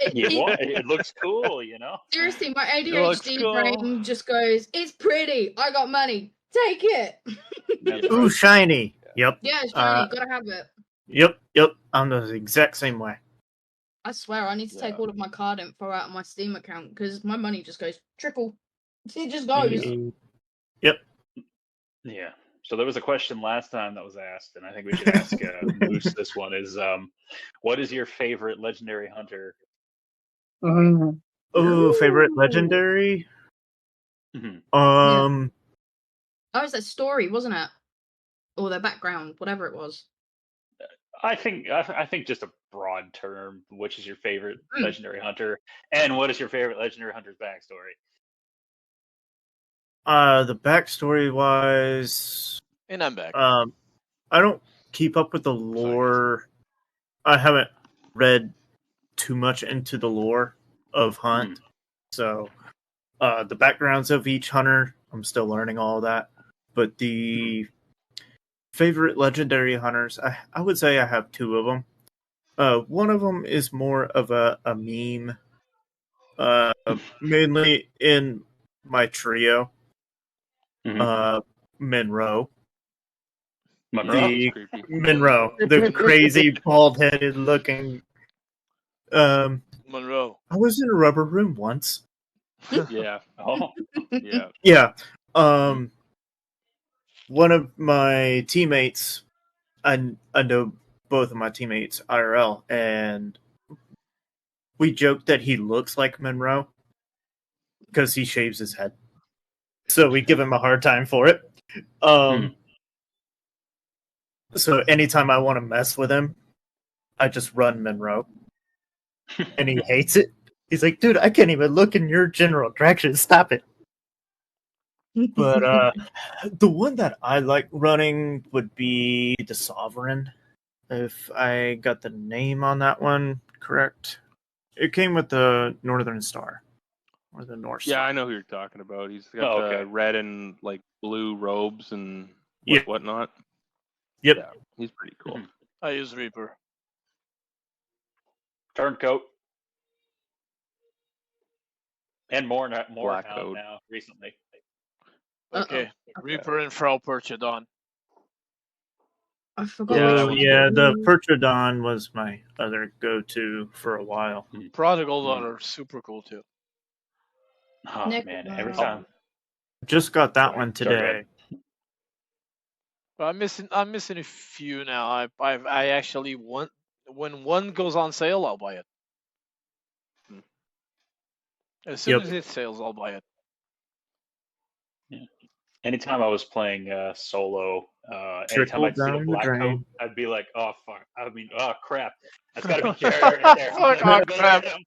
It looks cool, you know? Seriously, my ADHD brain just goes, it's pretty. I got money. Take it. Ooh, shiny. Yep. Yeah, it's shiny. Gotta have it. Yep. I'm the exact same way. I swear, I need to take all of my card info out of my Steam account because my money just goes trickle. It just goes. Yep. Yeah. So there was a question last time that was asked, and I think we should ask Moose this one: is what is your favorite legendary hunter? Mm, Oh, favorite legendary? Mhm. Um, Oh, it's that story, wasn't it? Or their background, whatever it was. I think just a broad term. Which is your favorite Mm. legendary hunter, and what is your favorite legendary hunter's backstory? the backstory wise, And I'm back. I don't keep up with the lore. I haven't read too much into the lore of Hunt, so the backgrounds of each hunter, I'm still learning all that. But the favorite legendary hunters, I would say I have two of them. One of them is more of a meme, mainly in my trio, Mhm. Monroe. Monroe. The Creepy. Monroe, the crazy bald-headed looking. Monroe. I was in a rubber room once. Yeah. Oh, Yeah. Yeah. One of my teammates, I know both of my teammates IRL, and we joked that he looks like Monroe because he shaves his head. So we give him a hard time for it. So anytime I want to mess with him, I just run Monroe, and he hates it. He's like, "Dude, I can't even look in your general direction. Stop it." But the one that I like running would be the Sovereign. If I got the name on that one correct, it came with the Northern Star or the North Yeah, Star. I know who you're talking about. He's got Oh, the okay. red and like blue robes and Yeah. whatnot. Yep. Yeah, he's pretty cool. Mhm. I use Reaper. Turncoat. And more Black now coat. recently. Okay. Uh-oh. Reaper and Frau Perchadon. I forgot. Yeah, which that Oh, one's yeah, good. the Pertrodon was my other go-to for a while. Prodigal Mhm. Daughter, super cool too. Oh Nick, man, every time. Just got that Sorry. one Sorry, go today. ahead. But I'm missing a few now. I actually want, when one goes on sale, I'll buy it. As soon Yep. as it sales, I'll buy it. Anytime I was playing solo, anytime Trickle I'd see the down the black coat, drain. I'd be like, "Oh fuck!" I mean, "Oh crap!" That's gotta be Jared right there. Fuck, I'm oh, gonna crap. get him.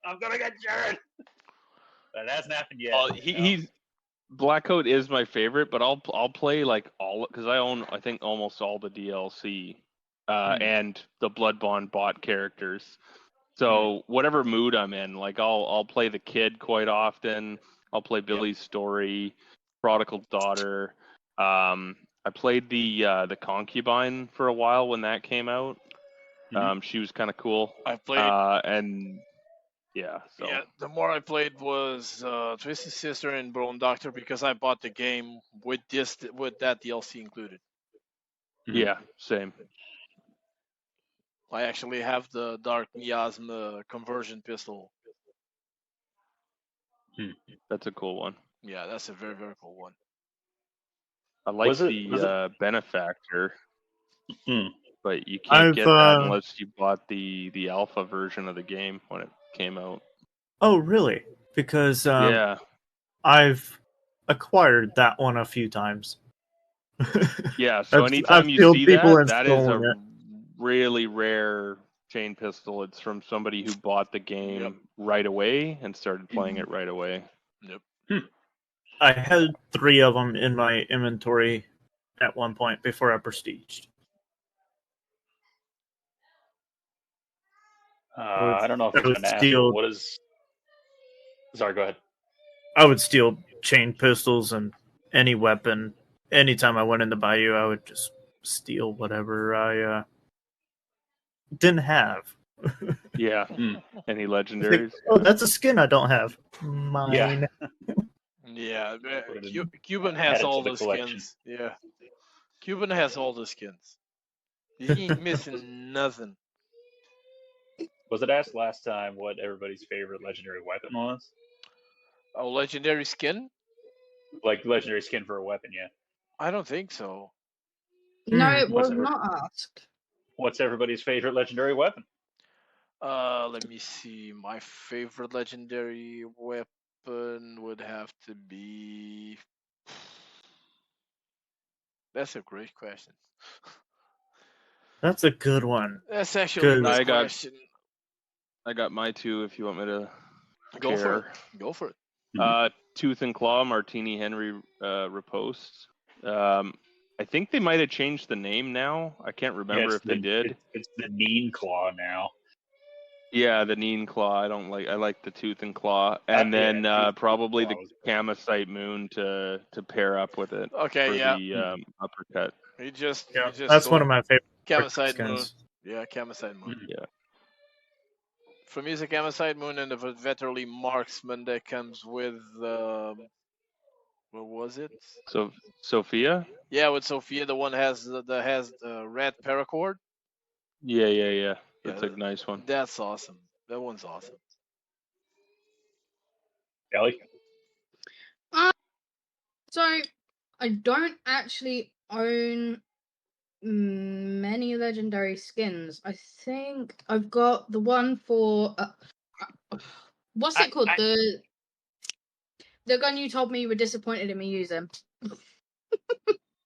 I'm gonna get Jared. But it hasn't happened yet. Oh, he's Black Coat is my favorite, but I'll play like all because I own I think almost all the DLC and the Blood Bond bot characters. So whatever mood I'm in, like I'll play the kid quite often. I'll play Billy's Story, Prodigal Daughter. I played the Concubine for a while when that came out. She was kind of cool. I played. And yeah, so Yeah, the more I played was Twisted Sister and Bone Doctor because I bought the game with that DLC included. yeah, same. I actually have the Dark Miasma conversion pistol. That's a cool one. Yeah, that's a very, very cool one. I like Was it- the Benefactor, Hmm. but you can't I've, get that unless you bought the alpha version of the game when it came out. Oh, really? Because Yeah, I've acquired that one a few times. yeah. So I've anytime you killed see people that, and that is stolen a it. really rare chain pistol. It's from somebody who bought the game Yep. right away and started playing it right away. Yep. I had 3 of them in my inventory at one point before I prestiged. I don't know if I it's would been asked, but steal. what is? Sorry, go ahead. I would steal chain pistols and any weapon. Anytime I went in the bayou, I would just steal whatever I didn't have. Yeah. Any legendaries? Oh, that's a skin I don't have. Mine. Yeah, Put it in- Cuban add has it to all the the collection. skins. Yeah, Cuban has all the skins. You ain't missing nothing. Was it asked last time what everybody's favorite legendary weapon was? A legendary skin? Like legendary skin for a weapon, yeah. I don't think so. No, Hmm. it was What's not asked. What's everybody's favorite legendary weapon? Let me see. My favorite legendary weapon would have to be. That's a great question. That's a good one. That's actually a Good. good I got- question. I got my two if you want me to Go for it. share. Go for it. Tooth and Claw, Martini Henry Riposte. I think they might have changed the name now. I can't remember it's if they did. It's the Neen Claw now. Yeah, the Neen Claw. I like the Tooth and Claw, and yeah, then Tooth and probably Claw the was- Kamosite Moon to pair up with it Okay, for yeah. the uppercut. You just That's one told of my favorite Kamosite Moon. skins. Yeah, Kamosite Moon. Mhm. Yeah. For me, it's a Kamosite Moon and the Veterally Marksman that comes with what was it? So Sophia. Yeah, with Sophia, the one has the red paracord. Yeah. That's Yeah, a nice one. That's awesome. That one's awesome. Ellie? So I don't actually own many legendary skins. I think I've got the one for what's it called? The gun you told me you were disappointed in me using.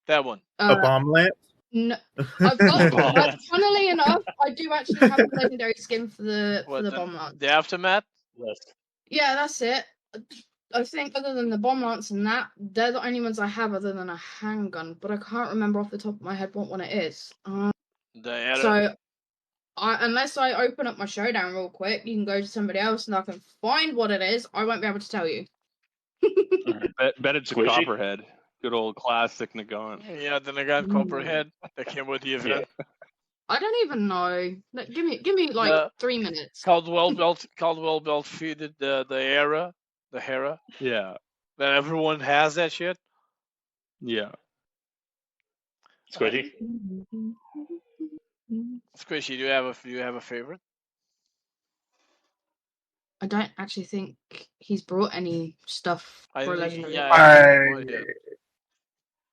That one. A bomb lance. No, I've got. Bomb lance. Funnily enough, I do actually have a legendary skin for the What, bomb lance. The aftermath? List. Yeah, that's it. I think other than the bomb lance and that, they're the only ones I have other than a handgun. But I can't remember off the top of my head what one it is. The era. So, unless I open up my showdown real quick, you can go to somebody else and I can find what it is. I won't be able to tell you. Bet it's a Squishy? Copperhead. Good old classic Nagant. Yeah, the Nagant Copperhead that came with the event. I don't even know. Give me like The- 3 minutes. Caldwell Belt feeded the Hera. Yeah. That everyone has that shit. Yeah. Squishy? Squishy, do you have a favorite? I don't actually think he's brought any stuff I for think- legendary. yeah.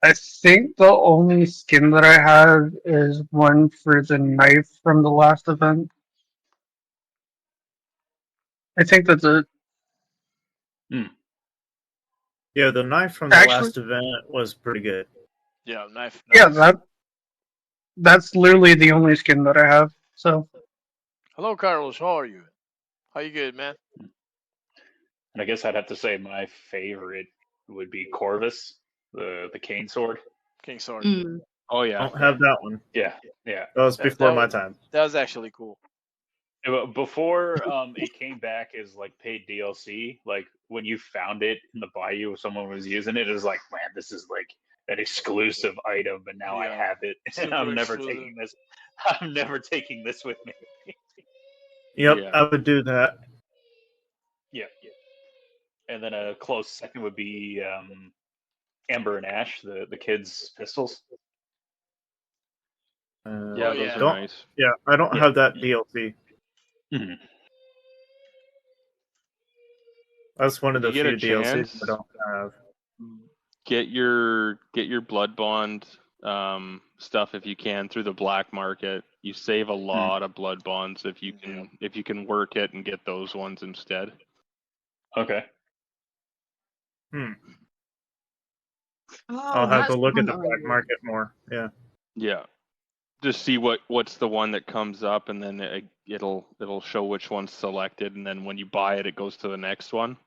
I think the only skin that I have is one for the knife from the last event. I think that's it. Yeah, the knife from the Actually- last event was pretty good. Yeah, knife. Yeah, that's literally the only skin that I have. So Hello, Carlos. How are you? How you good, man? And I guess I'd have to say my favorite would be Corvus, the cane sword. King Sword. Mm. Oh I yeah. don't have that one. Yeah. That was That- before that my was- time. That was actually cool. Before it came back as like paid DLC, like when you found it in the bayou, if someone was using it, it was like, man, this is like an exclusive item, and now I Yeah. have it, and Super I'm never exclusive. taking this. I'm never taking this with me. Yep, Yeah. I would do that. Yeah. And then a close second would be Amber and Ash, the kids' pistols. Yeah, Oh, those yeah. are Don't- nice. Yeah, I don't Yeah. have that DLC. Mhm. That's one of the If you few get a DLCs chance- I don't have. Get your Blood Bond stuff if you can through the black market. You save a lot of Blood Bonds if you can work it and get those ones instead. Okay. Hmm. Oh, I'll have to that's look at the one black I- market more. Yeah. Yeah. Just see what's the one that comes up, and then it'll show which one's selected, and then when you buy it, it goes to the next one.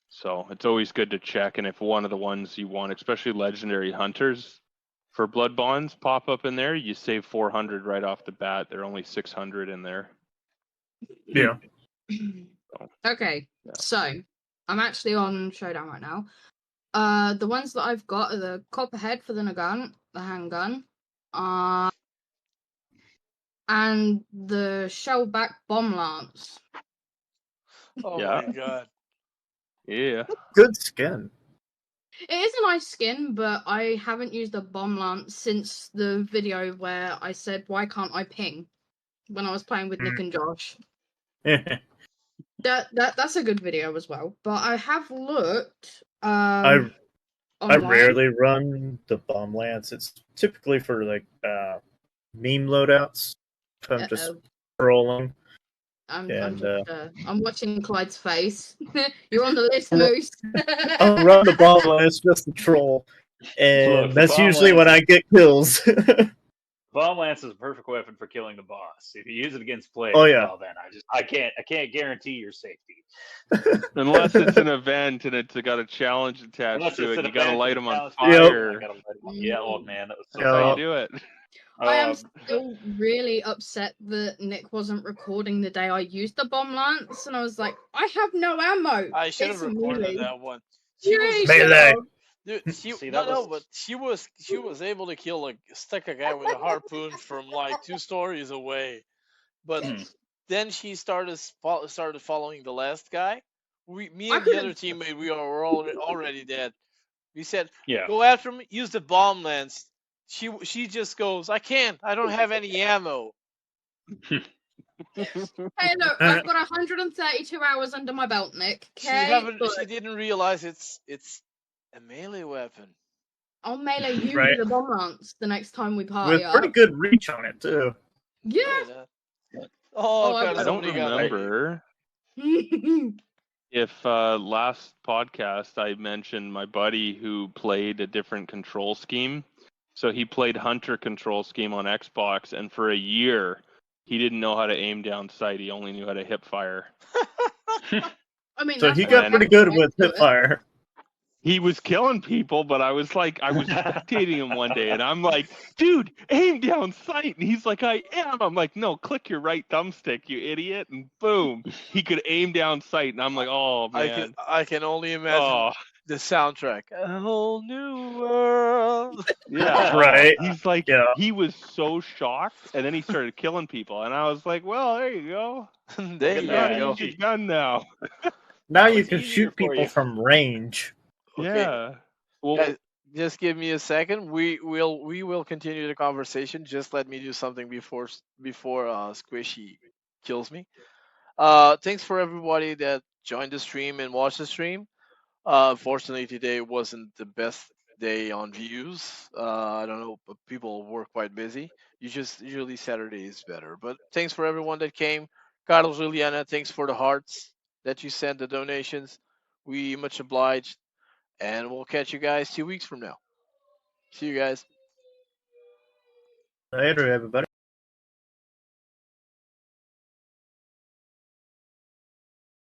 So it's always good to check, and if one of the ones you want, especially legendary hunters for blood bonds, pop up in there, you save 400 right off the bat. They're only 600 in there. Yeah. Okay, Yeah. so I'm actually on Showdown right now. The ones that I've got are the Copperhead for the Nagant, the handgun, and the Shellback Bomb Lance. Oh Yeah. my god. Yeah. Good skin. It is a nice skin, but I haven't used a Bomb Lance since the video where I said, "Why can't I ping?" when I was playing with Nick and Josh. That's a good video as well. But I have looked. I online. rarely run the bomb lance. It's typically for like meme loadouts. If I'm just Uh-oh. trolling. I'm And, watching Clyde's face. You're on the list, Moose. I'll run the bomb lance just to troll, and Look, the that's bomb usually lance when I get kills. Bomb lance is a perfect weapon for killing the boss. If you use it against players, Oh, yeah. well then I can't guarantee your safety. Unless it's an event and it's got a challenge attached Unless to it's it, an you gotta event light and them on challenge fire. I gotta light 'em on. Yeah, oh man, that was so That's how Yeah. you fun. do it. I am Um, still really upset that Nick wasn't recording the day I used the bomb lance, and I was like, I have no ammo. I should have It's recorded melee. that one. Yeah, was you Melee. should've. Dude, she See, no that no, was- but she was able to kill like stick a guy with a harpoon from like 2 stories away, but then she started following the last guy. Me I and the other could've- teammate, we were already dead. We said, yeah. go after him, use the bomb lance. She just goes, I can't, I don't have any ammo. Hey, look, I've got 132 hours under my belt, Nick. Okay, She didn't realize it's a melee weapon. I'll melee you Right. with a bomb lance the next time we party With up. pretty good reach on it too. Yeah. Look at that. Oh, I God, I don't somebody got me. remember if last podcast I mentioned my buddy who played a different control scheme. So he played Hunter control scheme on Xbox, and for a year he didn't know how to aim down sight. He only knew how to hip fire. I mean, So that's he what got I pretty have good to with do hip it. fire. He was killing people, but I was spectating him one day, and I'm like, dude, aim down sight. And he's like, I am. I'm like, no, click your right thumbstick, you idiot. And boom, he could aim down sight. And I'm like, oh, man. I can only imagine Oh, the soundtrack. A whole new world. yeah. Right. He's like, Yeah. he was so shocked, and then he started killing people. And I was like, well, there you go. There you Yeah, How go. to use your gun now. Now Now you it's can easier shoot for people you. from range. Okay. Yeah. Well, Guys, just give me a second. We will continue the conversation. Just let me do something before Squishy kills me. Thanks for everybody that joined the stream and watched the stream. Fortunately, today wasn't the best day on views. I don't know, but people were quite busy. Usually Saturday is better. But thanks for everyone that came. Carlos, Liliana, thanks for the hearts that you sent, the donations. We much obliged. And we'll catch you guys 2 weeks from now. See you guys. Later, everybody.